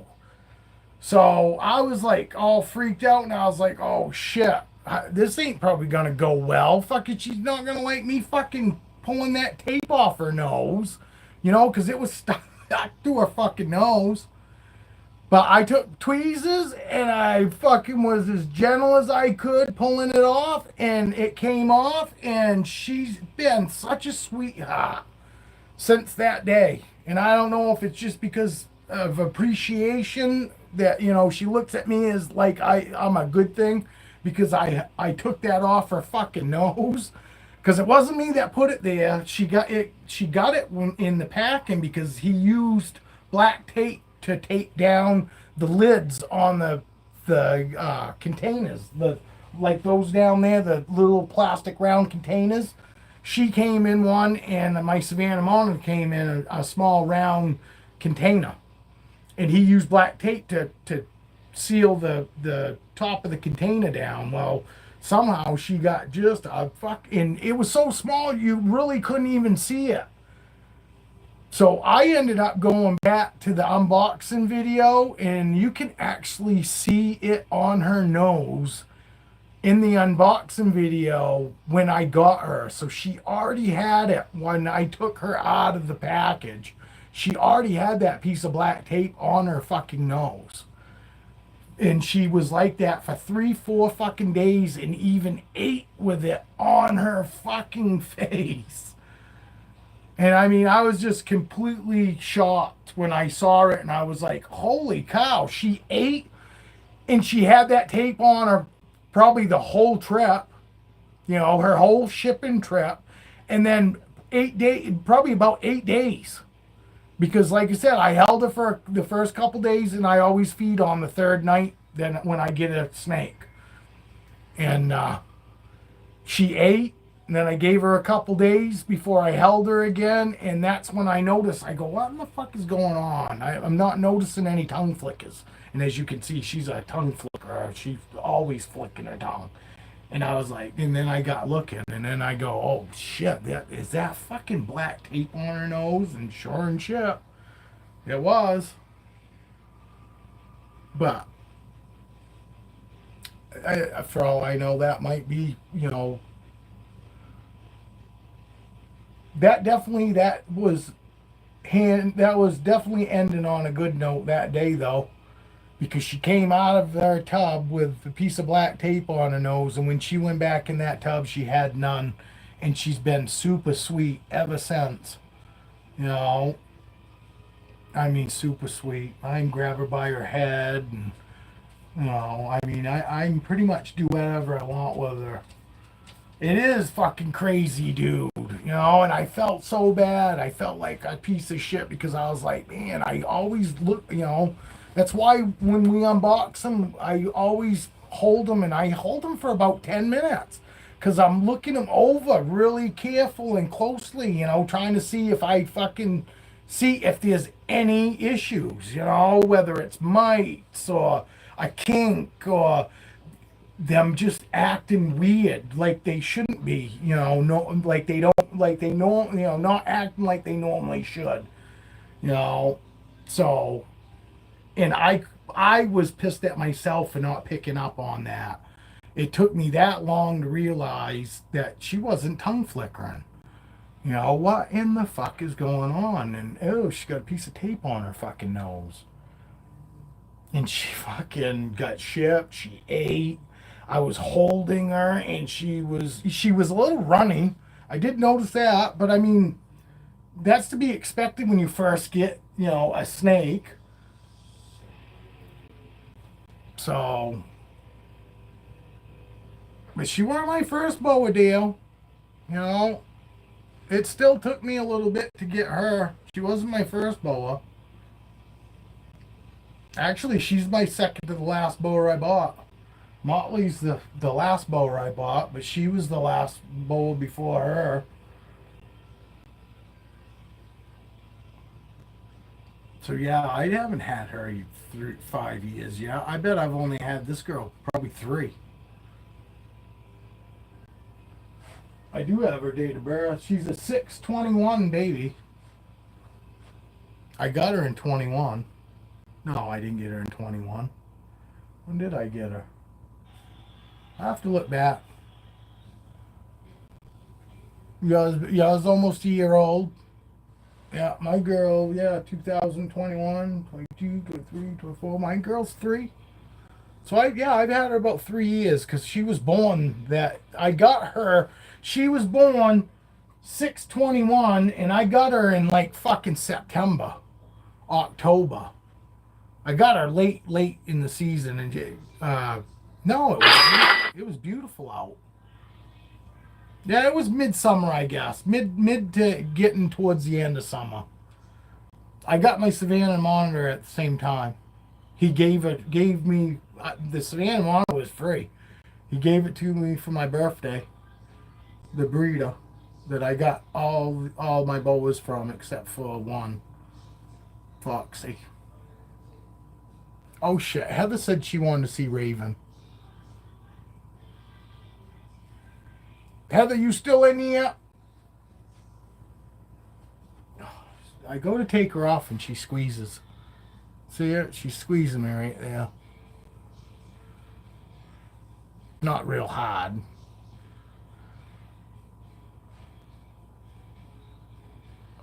So I was like all freaked out, and I was like, oh shit, this ain't probably gonna go well. Fucking, she's not gonna like me fucking pulling that tape off her nose, because it was stuck to her fucking nose. But I took tweezers and I fucking was as gentle as I could pulling it off, and it came off, and she's been such a sweetheart since that day. And I don't know if it's just because of appreciation that, she looks at me as like I'm a good thing because I took that off her fucking nose. Because it wasn't me that put it there. She got it in the packing because he used black tape to tape down the lids on the containers, like those down there, the little plastic round containers. She came in one, and my Savannah Monitor came in a small round container, and he used black tape to seal the top of the container down. Well, somehow she got just a and it was so small you really couldn't even see it. So I ended up going back to the unboxing video, and you can actually see it on her nose in the unboxing video when I got her. So she already had it when I took her out of the package. She already had that piece of black tape on her fucking nose. And she was like that for 3, 4 fucking days and even ate with it on her fucking face. And I mean, I was just completely shocked when I saw it and I was like, holy cow, she ate and she had that tape on her probably the whole trip, her whole shipping trip. And then 8 days, probably about 8 days. Because, like I said, I held her for the first couple days, and I always feed on the third night. Then when I get a snake, and she ate, and then I gave her a couple days before I held her again, and that's when I noticed. I go, "What in the fuck is going on?" I'm not noticing any tongue flickers, and as you can see, she's a tongue flicker. She's always flicking her tongue. And I was like, and then I got looking, and then I go, oh shit, is that fucking black tape on her nose? And sure and shit, it was. But for all I know, that might be, that was definitely ending on a good note that day though. Because she came out of her tub with a piece of black tape on her nose, and when she went back in that tub, she had none, and she's been super sweet ever since. You know, I mean, super sweet. I can grab her by her head, and I mean, I pretty much do whatever I want with her. It is fucking crazy, dude. And I felt so bad. I felt like a piece of shit because I was like, man, I always look. That's why when we unbox them, I always hold them, and I hold them for about 10 minutes because I'm looking them over really careful and closely, trying to see if I fucking see if there's any issues, whether it's mites or a kink or them just acting weird like they shouldn't be, no, like they don't, like they know, not acting like they normally should, so. And I was pissed at myself for not picking up on that. It took me that long to realize that she wasn't tongue flickering. What in the fuck is going on? And oh, she got a piece of tape on her fucking nose. And she fucking got shipped. She ate. I was holding her, and she was a little runny. I did notice that, but I mean, that's to be expected when you first get, a snake. So, but she weren't my first boa deal. It still took me a little bit to get her. She wasn't my first boa. Actually, she's my second to the last boa I bought. Motley's the last boa I bought, but she was the last boa before her. So yeah, I haven't had her 5 years yet. I bet I've only had this girl probably 3. I do have her date of birth. She's a 6/21 baby. I got her in 21. No, I didn't get her in 21. When did I get her? I have to look back. Yeah, I was almost a year old. Yeah, my girl, 2021, 22, 23, 24. My girl's 3. So I've had her about 3 years because she was born I got her, she was born 6/21, and I got her in like fucking September, October. I got her late in the season, and no, it was beautiful out. Yeah, it was midsummer, I guess. Mid to getting towards the end of summer. I got my Savannah monitor at the same time. He gave me the Savannah monitor was free. He gave it to me for my birthday. The breeder that I got all my boas from except for one, Foxy. Oh shit! Heather said she wanted to see Raven. Heather, you still in here? I go to take her off and she squeezes. See her? She's squeezing me right there. Not real hard.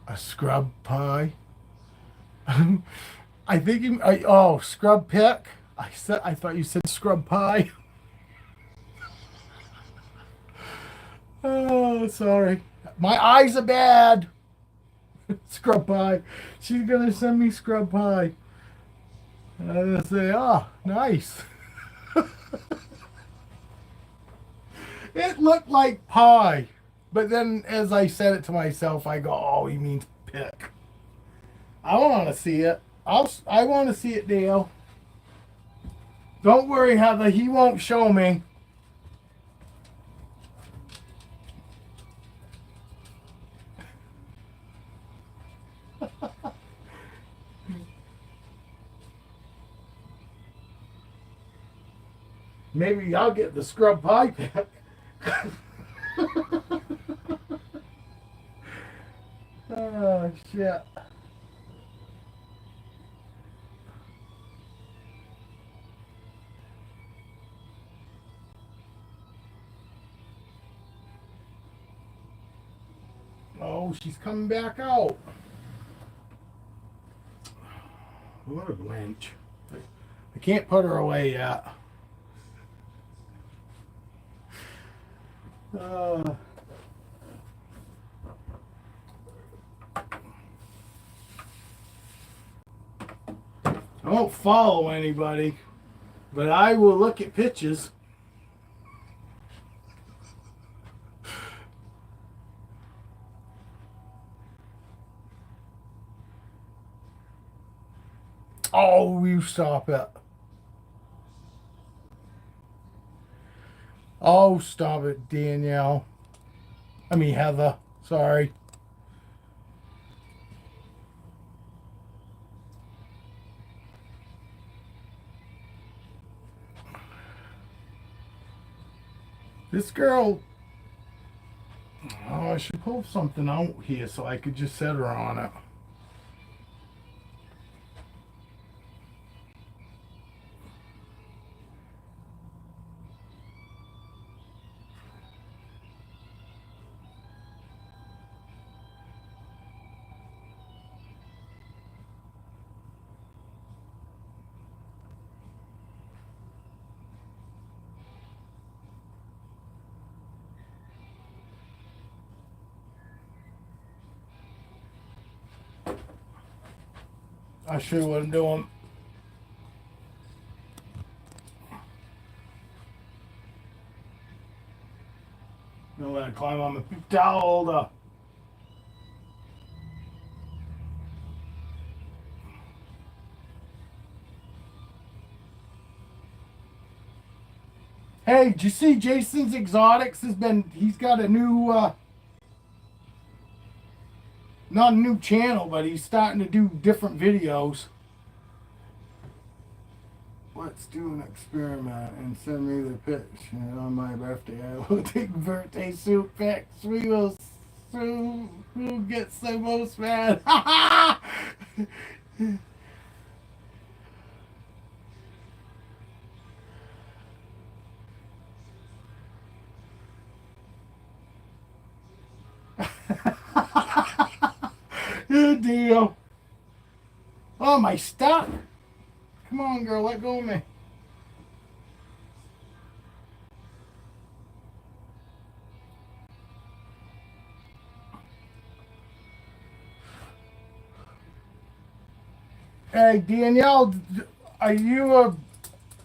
A scrub pie. I think oh, scrub pick. I thought you said scrub pie. Oh, sorry. My eyes are bad. Scrub pie. She's gonna send me scrub pie. I'm gonna say, oh, nice. It looked like pie. But then as I said it to myself, I go, oh, he means pick. I want to see it. I want to see it, Dale. Don't worry, Heather. He won't show me. Maybe I'll get the scrub pie pick. Oh, shit. Oh, she's coming back out. What a wench. I can't put her away yet. I won't follow anybody, but I will look at pictures. Oh, you stop it. Oh, stop it, Danielle. I mean, Heather. Sorry. This girl. Oh, I should pull something out here so I could just set her on it. I'll show you what I'm doing. I'm gonna climb on the towel holder. Hey, did you see Jason's Exotics he's got a new, not a new channel, but he's starting to do different videos. Let's do an experiment and send me the picture on my birthday. I will take birthday suit pics. We will see who gets the most mad. Good deal. Oh, my stuck. Come on, girl, let go of me. Hey, Danielle,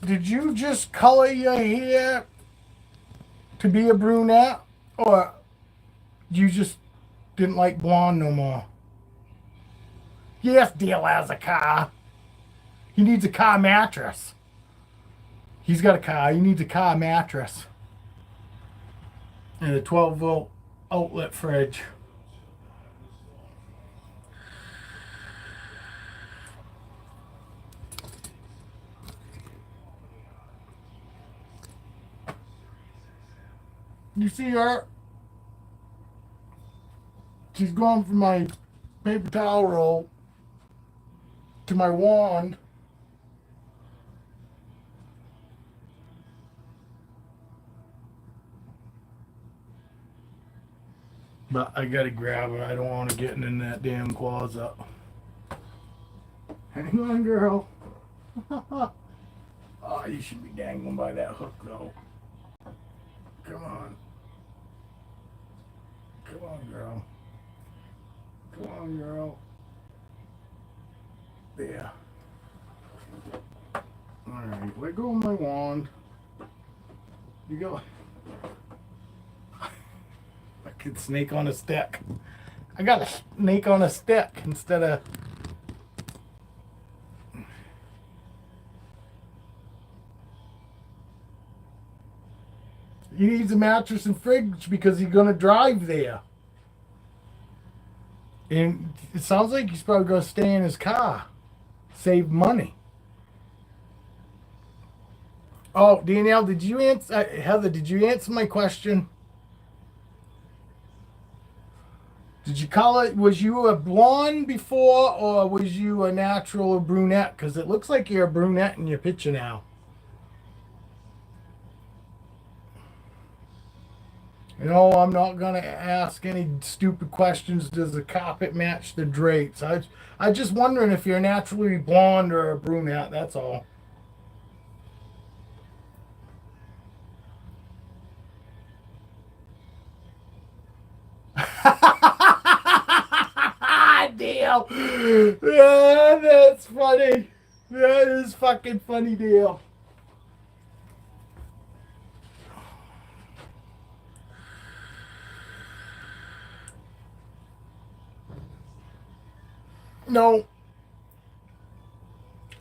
did you just color your hair to be a brunette? Or you just didn't like blonde no more? Yes, Dale has a car. He needs a car mattress. He's got a car. He needs a car mattress. And a 12-volt outlet fridge. You see her? She's going from my paper towel roll to my wand. But I gotta grab her. I don't want to get in that damn closet. Hang on, girl. Oh, you should be dangling by that hook, though. Come on. Come on, girl. Come on, girl. There. Alright, let go of my wand. You go. I could snake on a stick. I got a snake on a stick instead of. He needs a mattress and fridge because he's gonna drive there. And it sounds like he's probably gonna stay in his car. Save money. Oh, Danielle, did you answer? Heather, did you answer my question? Did you call it? Was you a blonde before, or was you a natural brunette? Because it looks like you're a brunette in your picture now. You know, I'm not gonna ask any stupid questions. Does the carpet match the drapes? I just wondering if you're naturally blonde or a brunette. That's all. Deal. Yeah, that's funny. That is fucking funny, deal. No,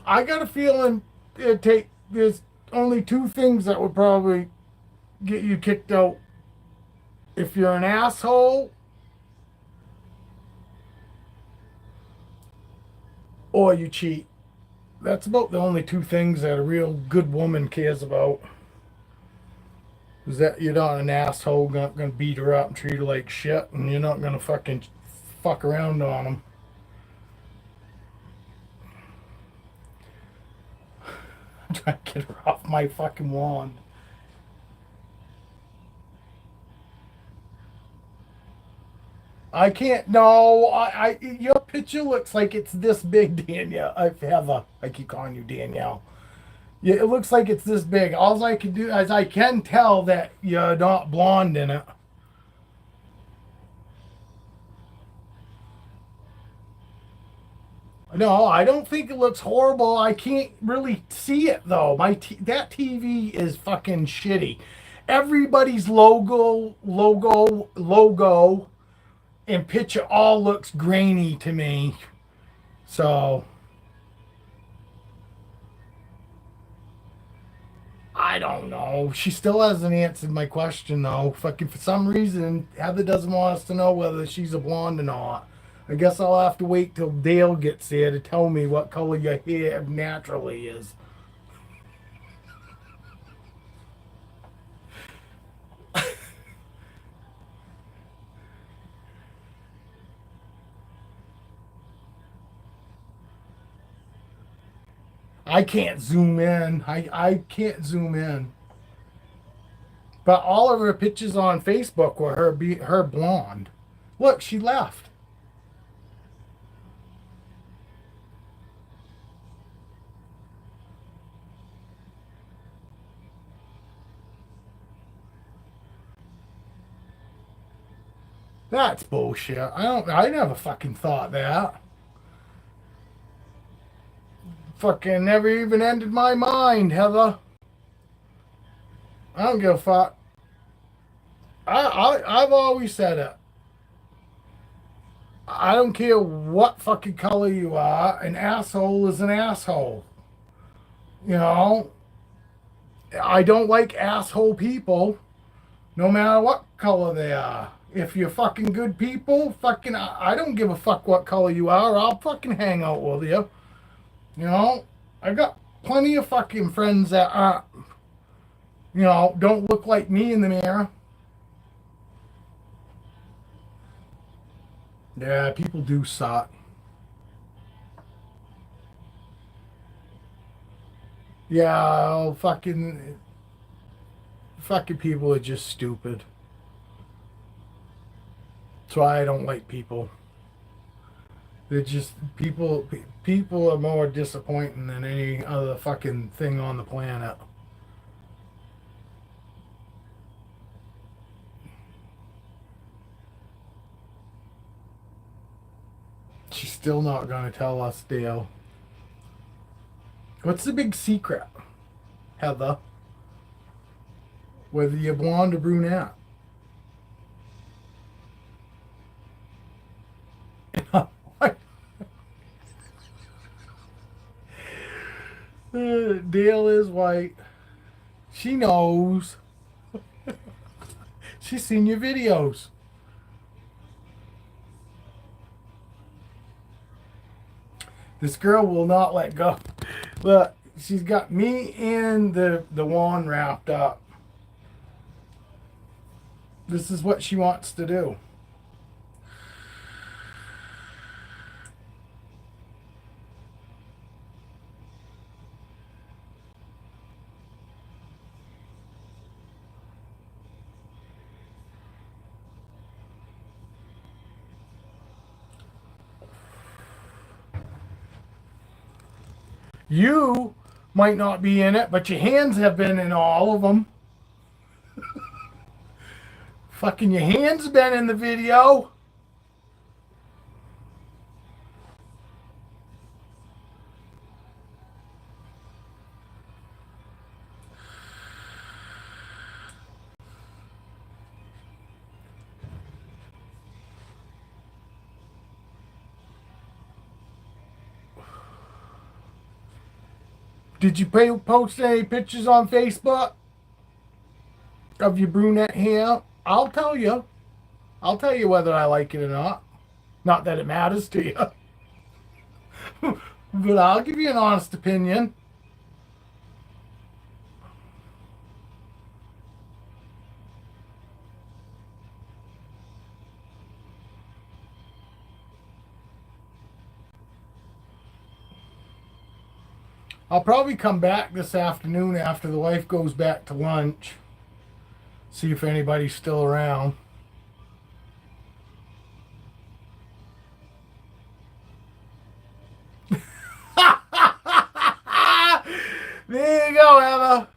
I got a feeling there's only two things that would probably get you kicked out. If you're an asshole or you cheat. That's about the only two things that a real good woman cares about. Is that you're not an asshole, not gonna beat her up and treat her like shit, and you're not gonna fucking fuck around on them. I'm trying to get her off my fucking wand. I can't. No, your picture looks like it's this big, Danielle. Heather, I keep calling you Danielle. Yeah, it looks like it's this big. All I can do is I can tell that you're not blonde in it. No, I don't think it looks horrible. I can't really see it though. That TV is fucking shitty. Everybody's logo, and picture all looks grainy to me. So I don't know. She still hasn't answered my question though. Fucking for some reason, Heather doesn't want us to know whether she's a blonde or not. I guess I'll have to wait till Dale gets there to tell me what color your hair naturally is. I can't zoom in. I can't zoom in. But all of her pictures on Facebook were her blonde. Look, she left. That's bullshit. I never fucking thought that. Fucking never even entered my mind, Heather. I don't give a fuck. I've always said it. I don't care what fucking color you are. An asshole is an asshole. You know, I don't like asshole people, no matter what color they are. If you're fucking good people, fucking, I don't give a fuck what color you are. I'll fucking hang out with you. You know, I got plenty of fucking friends that aren't, don't look like me in the mirror. Yeah, people do suck. Yeah, fucking people are just stupid. That's why I don't like people. They're just people. People are more disappointing than any other fucking thing on the planet. She's still not gonna tell us, Dale. What's the big secret, Heather? Whether you're blonde or brunette. Dale is white. She knows. She's seen your videos. This girl will not let go. Look, she's got me and the wand wrapped up. This is what she wants to do. You might not be in it, but your hands have been in all of them. Fucking your hands have been in the video. Did you post any pictures on Facebook of your brunette hair? I'll tell you. I'll tell you whether I like it or not. Not that it matters to you. But I'll give you an honest opinion. I'll probably come back this afternoon after the wife goes back to lunch. See if anybody's still around. There you go, Emma.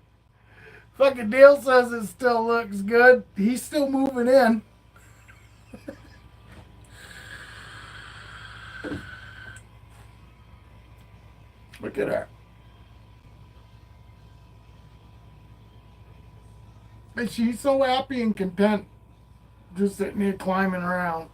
Fucking Dale says it still looks good. He's still moving in. Look at her. And she's so happy and content just sitting there climbing around.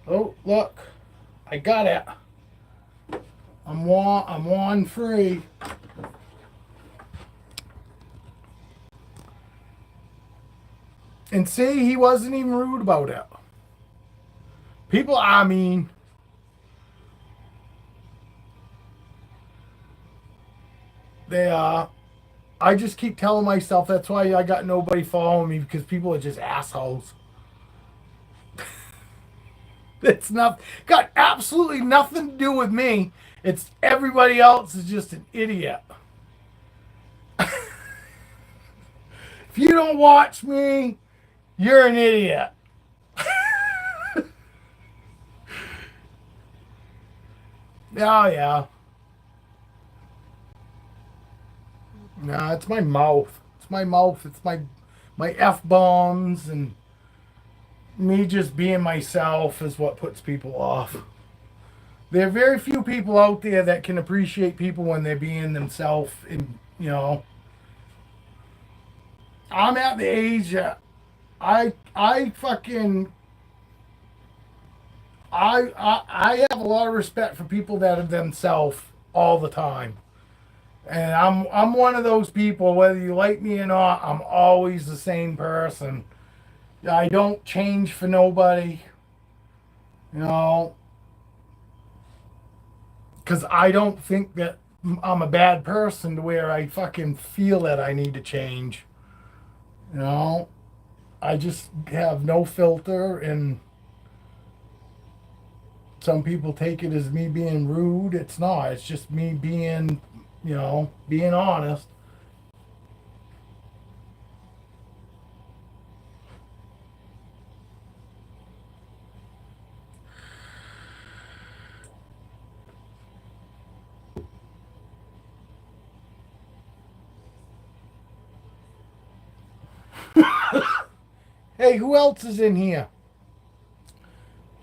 Oh, look. I got it. I'm wand free. And see, he wasn't even rude about it. People, I mean, they I just keep telling myself that's why I got nobody following me, because people are just assholes. It's got absolutely nothing to do with me. It's everybody else is just an idiot. If you don't watch me, you're an idiot. Oh, yeah. Nah, it's my mouth. It's my mouth. It's my F-bombs and me just being myself is what puts people off. There are very few people out there that can appreciate people when they're being themselves. And, you know, I'm at the age that I fucking I have a lot of respect for people that are themselves all the time. And I'm one of those people, whether you like me or not, I'm always the same person. I don't change for nobody. You know, because I don't think that I'm a bad person to where I fucking feel that I need to change. You know, I just have no filter, and Some people take it as me being rude. It's not. It's just me being, being honest. Hey, who else is in here?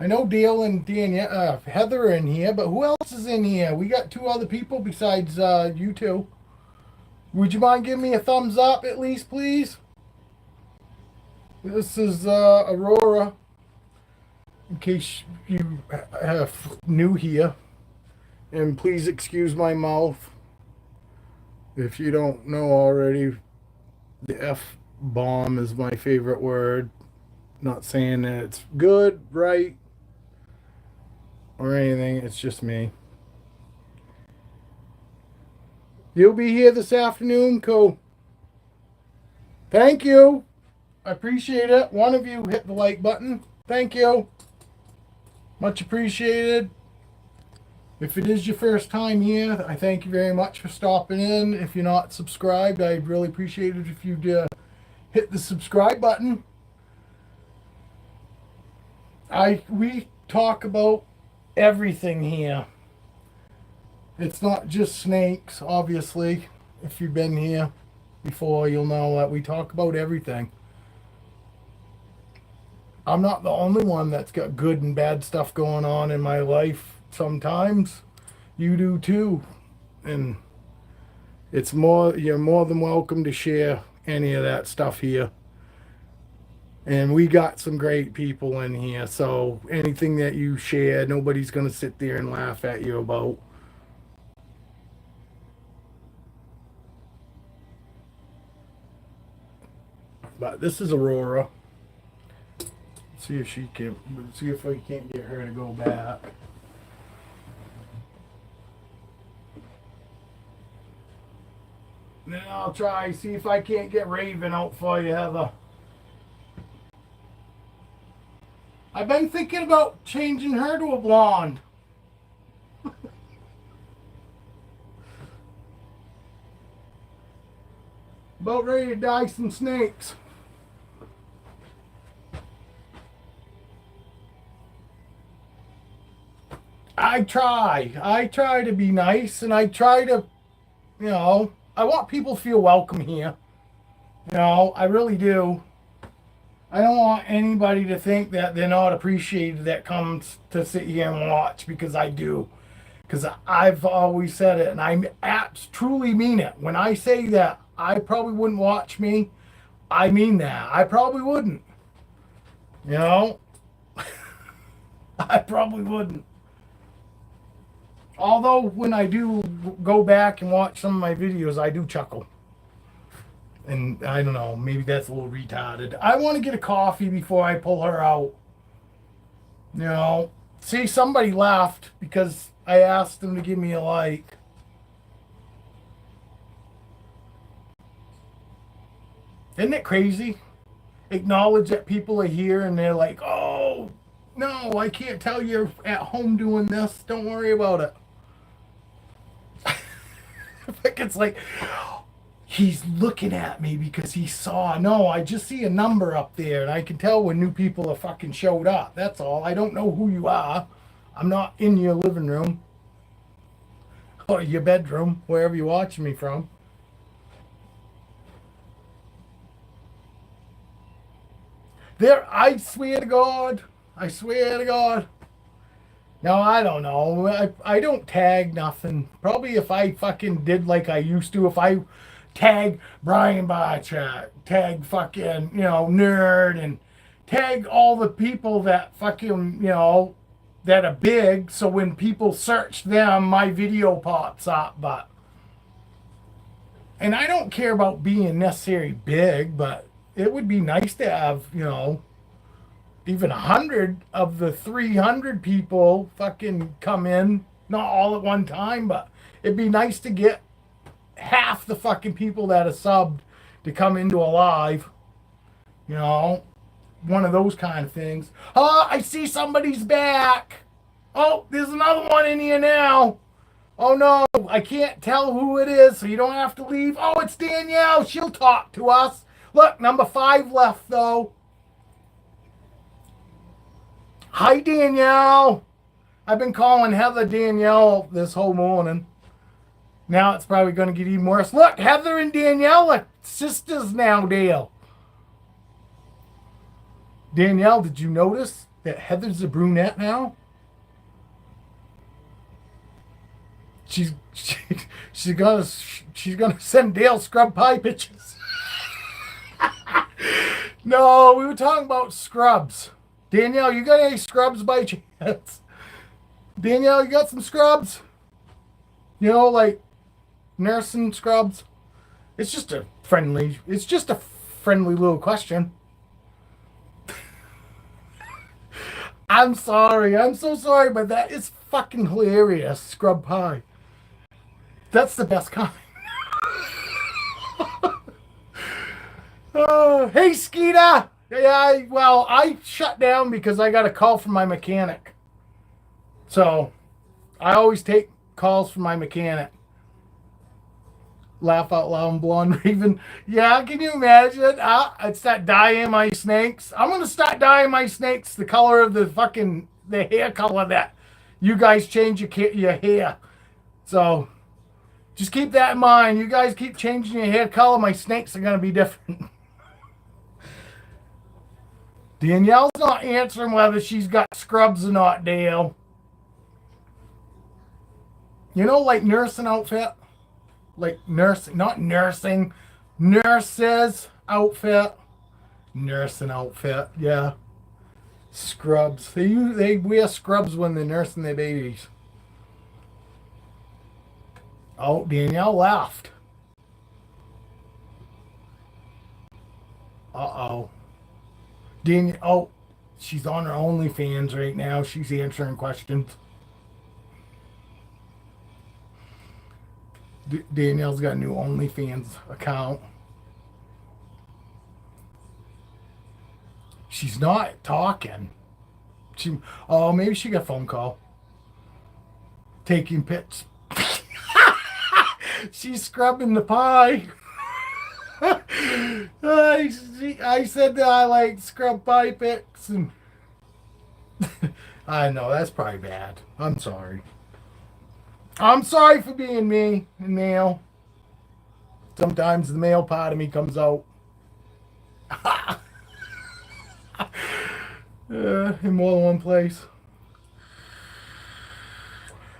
I know Dale and Danielle, Heather are in here, but who else is in here? We got two other people besides you two. Would you mind giving me a thumbs up at least, please? This is Aurora, in case you new here. And please excuse my mouth. If you don't know already, the F-bomb is my favorite word. Not saying that it's good, right, or anything. It's just me. You'll be here this afternoon? Cool. Thank you. I appreciate it. One of you hit the like button. Thank you. Much appreciated. If it is your first time here, I thank you very much for stopping in. If you're not subscribed, I'd really appreciate it if you'd hit the subscribe button. We talk about everything here. It's not just snakes, obviously. If you've been here before, you'll know that we talk about everything. I'm not the only one that's got good and bad stuff going on in my life. Sometimes you do too, and you're more than welcome to share any of that stuff here. And we got some great people in here, so anything that you share, nobody's gonna sit there and laugh at you about. But this is Aurora. See if we can't get her to go back. Then I'll see if I can't get Raven out for you, Heather. I've been thinking about changing her to a blonde. About ready to dye some snakes. I try to be nice, and I try to, I want people to feel welcome here. I really do. I don't want anybody to think that they're not appreciated that comes to sit here and watch, because I do. Because I've always said it, and I truly mean it. When I say that I probably wouldn't watch me, I mean that. I probably wouldn't. I probably wouldn't. Although when I do go back and watch some of my videos, I do chuckle. And I don't know, maybe that's a little retarded. I want to get a coffee before I pull her out. See, somebody left because I asked them to give me a like. Isn't it crazy? Acknowledge that people are here and they're like, oh, no, I can't tell you're at home doing this. Don't worry about it. It's like, he's looking at me because he saw. No, I just see a number up there, and I can tell when new people have fucking showed up. That's all. I don't know who you are. I'm not in your living room or your bedroom, wherever you're watching me from. I swear to God. Now, I don't know. I don't tag nothing. Probably if I fucking did like I used to, if I tag Brian Barchak, tag fucking, Nerd, and tag all the people that fucking, that are big, so when people search them, my video pops up, and I don't care about being necessarily big, but it would be nice to have, even 100 of the 300 people fucking come in, not all at one time, but it'd be nice to get half the fucking people that are subbed to come into a live, one of those kind of things. Oh, I see somebody's back. Oh, there's another one in here now. Oh no, I can't tell who it is, so you don't have to leave. Oh, it's Danielle. She'll talk to us. Look, number 5 left though. Hi, Danielle. I've been calling Heather Danielle this whole morning. Now it's probably going to get even worse. Look, Heather and Danielle are sisters now, Dale. Danielle, did you notice that Heather's a brunette now? She's she, she's gonna send Dale scrub pie pictures. No, we were talking about scrubs. Danielle, you got any scrubs by chance? Danielle, you got some scrubs? You know, like nursing scrubs? It's just a friendly little question. I'm sorry. I'm so sorry, but that is fucking hilarious. Scrub pie. That's the best kind. Hey, Skeeta. Yeah, well, I shut down because I got a call from my mechanic. So, I always take calls from my mechanic. Laugh out loud, blonde raven. Yeah, can you imagine? I'd start dyeing my snakes. I'm gonna start dyeing my snakes the color of the hair color that you guys change your hair. So just keep that in mind. You guys keep changing your hair color. My snakes are gonna be different. Danielle's not answering whether she's got scrubs or not, Dale. You know, like nursing outfit? Like nursing, not nursing, nurses outfit. Nursing outfit, yeah. Scrubs. They wear scrubs when they're nursing their babies. Oh, Danielle left. Uh-oh. Danielle, oh, she's on her OnlyFans right now. She's answering questions. Danielle's got a new OnlyFans account. She's not talking. Oh, maybe she got a phone call. Taking pics. She's scrubbing the pie. I said that I like scrub pie pics, and I know that's probably bad. I'm sorry. I'm sorry for being me and male. Sometimes the male part of me comes out. In more than one place.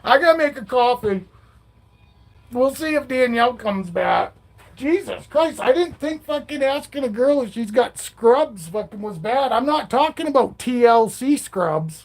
I gotta make a coffee. We'll see if Danielle comes back. Jesus Christ, I didn't think fucking asking a girl if she's got scrubs fucking was bad. I'm not talking about TLC scrubs.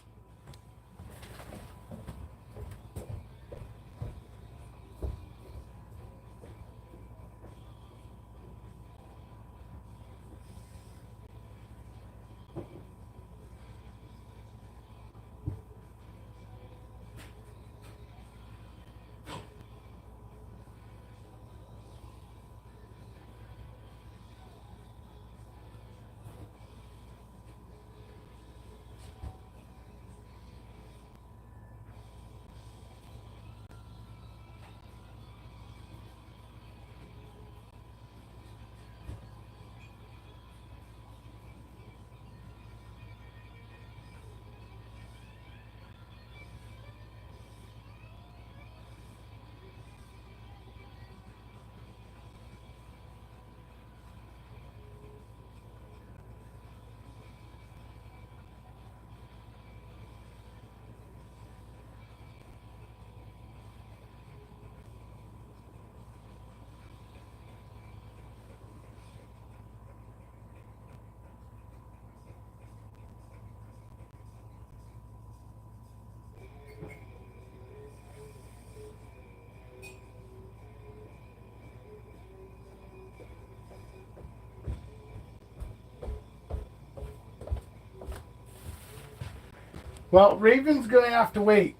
Well, Raven's gonna have to wait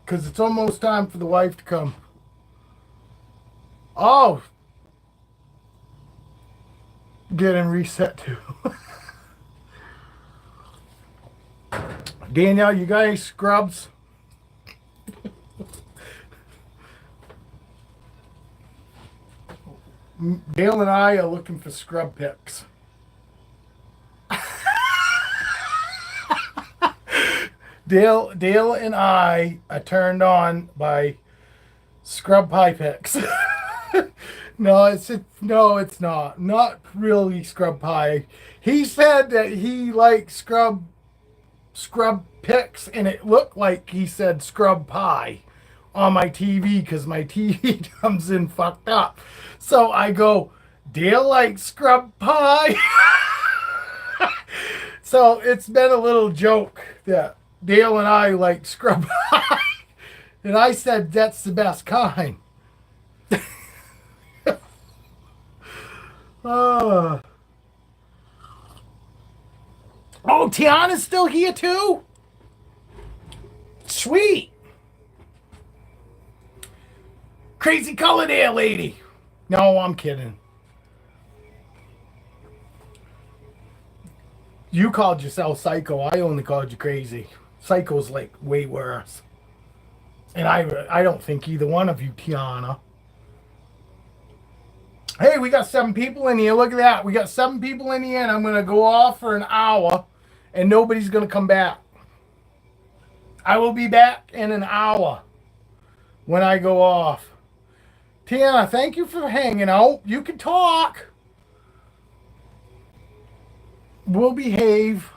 because it's almost time for the wife to come. Oh, getting reset too. Danielle, you got any scrubs? Dale and I are looking for scrub pics. Dale and I are turned on by scrub pie pics. No, it's not. Not really scrub pie. He said that he likes scrub pics, and it looked like he said scrub pie on my TV because my TV comes in fucked up. So I go, Dale likes scrub pie. So it's been a little joke that Dale and I like scrub pie. And I said that's the best kind. Oh, Tiana's still here too? Sweet. Crazy color there, lady. No, I'm kidding. You called yourself psycho. I only called you crazy. Psycho's like way worse. And I don't think either one of you, Tiana. Hey, we got 7 people in here. Look at that. We got 7 people in here, and I'm going to go off for an hour, and nobody's going to come back. I will be back in an hour when I go off. Tiana, thank you for hanging out. You can talk. We'll behave.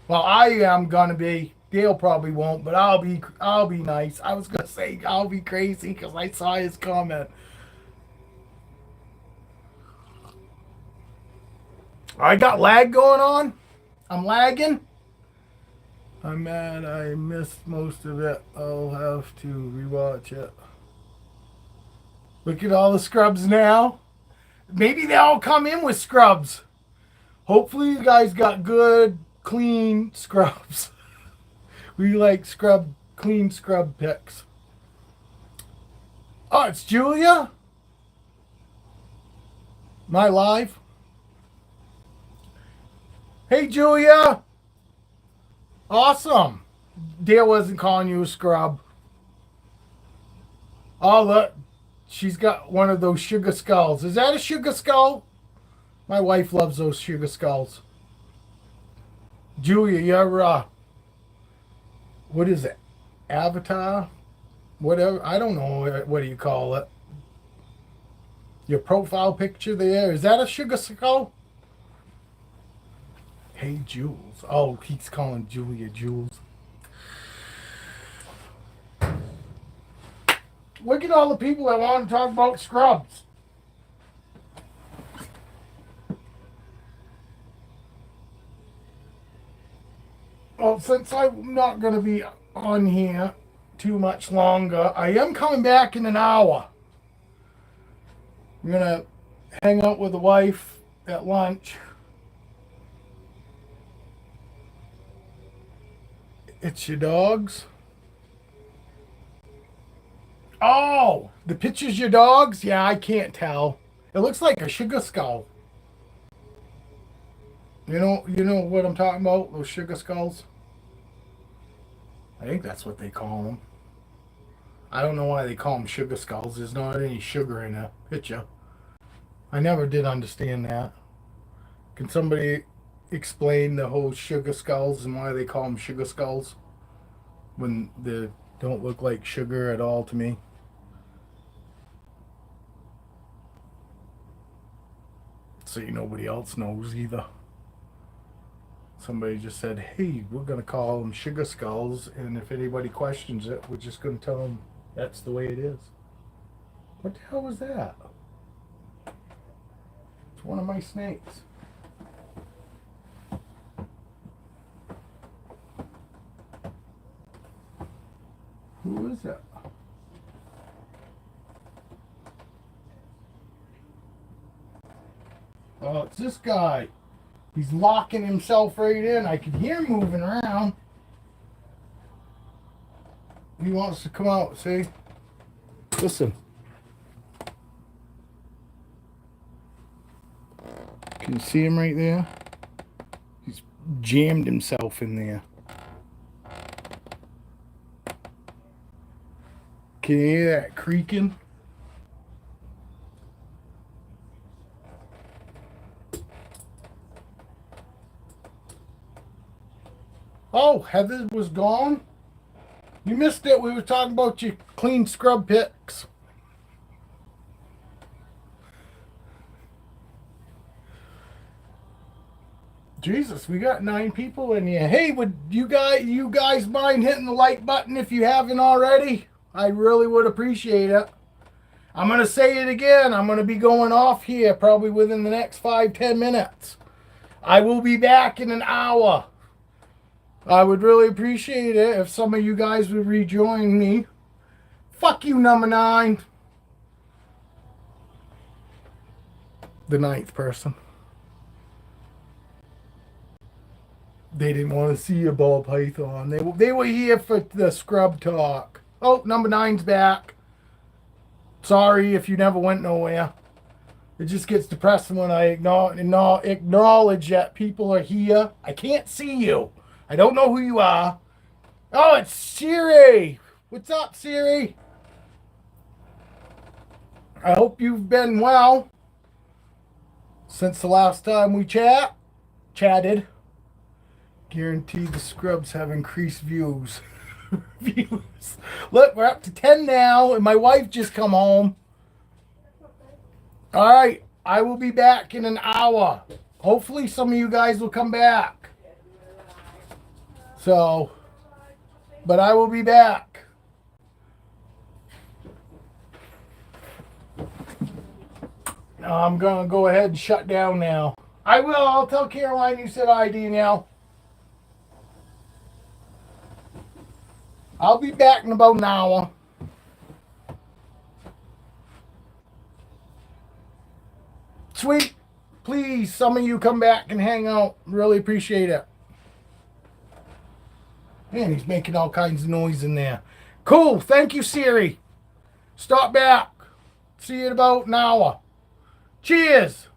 Well, I am going to be. Dale probably won't, but I'll be nice. I was going to say I'll be crazy because I saw his comment. I got lag going on. I'm lagging. I'm mad I missed most of it. I'll have to rewatch it. Look at all the scrubs now. Maybe they all come in with scrubs. Hopefully you guys got good, clean scrubs. We like clean scrub pics. Oh, it's Julia? Am I live? Hey, Julia. Awesome. Dale wasn't calling you a scrub. Oh, look. She's got one of those sugar skulls. Is that a sugar skull? My wife loves those sugar skulls. Julia, you're, what is it? Avatar? Whatever. I don't know. What do you call it? Your profile picture there. Is that a sugar skull? Hey, Jules. Oh, he's calling Julia Jules. Look at all the people that want to talk about scrubs. Well, since I'm not going to be on here too much longer, I am coming back in an hour. I'm going to hang out with the wife at lunch. It's your dogs. Oh, the picture's your dogs? Yeah, I can't tell. It looks like a sugar skull. You know what I'm talking about? Those sugar skulls? I think that's what they call them. I don't know why they call them sugar skulls. There's not any sugar in the picture. I never did understand that. Can somebody explain the whole sugar skulls and why they call them sugar skulls when they don't look like sugar at all to me? So nobody else knows either. Somebody just said, hey, we're going to call them sugar skulls, and if anybody questions it, we're just going to tell them that's the way it is. What the hell was that? It's one of my snakes. Who is it? Oh, it's this guy. He's locking himself right in. I can hear him moving around. He wants to come out, see? Listen. Can you see him right there? He's jammed himself in there. Can you hear that creaking? Oh, Heather was gone? You missed it. We were talking about your clean scrub picks. Jesus, we got 9 people in here. Hey, would you guys mind hitting the like button if you haven't already? I really would appreciate it. I'm going to say it again. I'm going to be going off here probably within the next 5-10 minutes. I will be back in an hour. I would really appreciate it if some of you guys would rejoin me. Fuck you, number 9. The 9th person. They didn't want to see a ball python. They were here for the scrub talk. Oh, number 9's back. Sorry if you never went nowhere. It just gets depressing when I acknowledge that people are here. I can't see you. I don't know who you are. Oh, it's Siri. What's up, Siri? I hope you've been well since the last time we chatted. Guaranteed the scrubs have increased views. Look, we're up to 10 now, and my wife just come home. All right, I will be back in an hour. Hopefully some of you guys will come back. So, but I will be back. I'm going to go ahead and shut down now. I will. I'll tell Caroline you said hi, Danielle. I'll be back in about an hour. Sweet. Please, some of you come back and hang out. Really appreciate it. Man, he's making all kinds of noise in there. Cool. Thank you, Siri. Stop back. See you in about an hour. Cheers.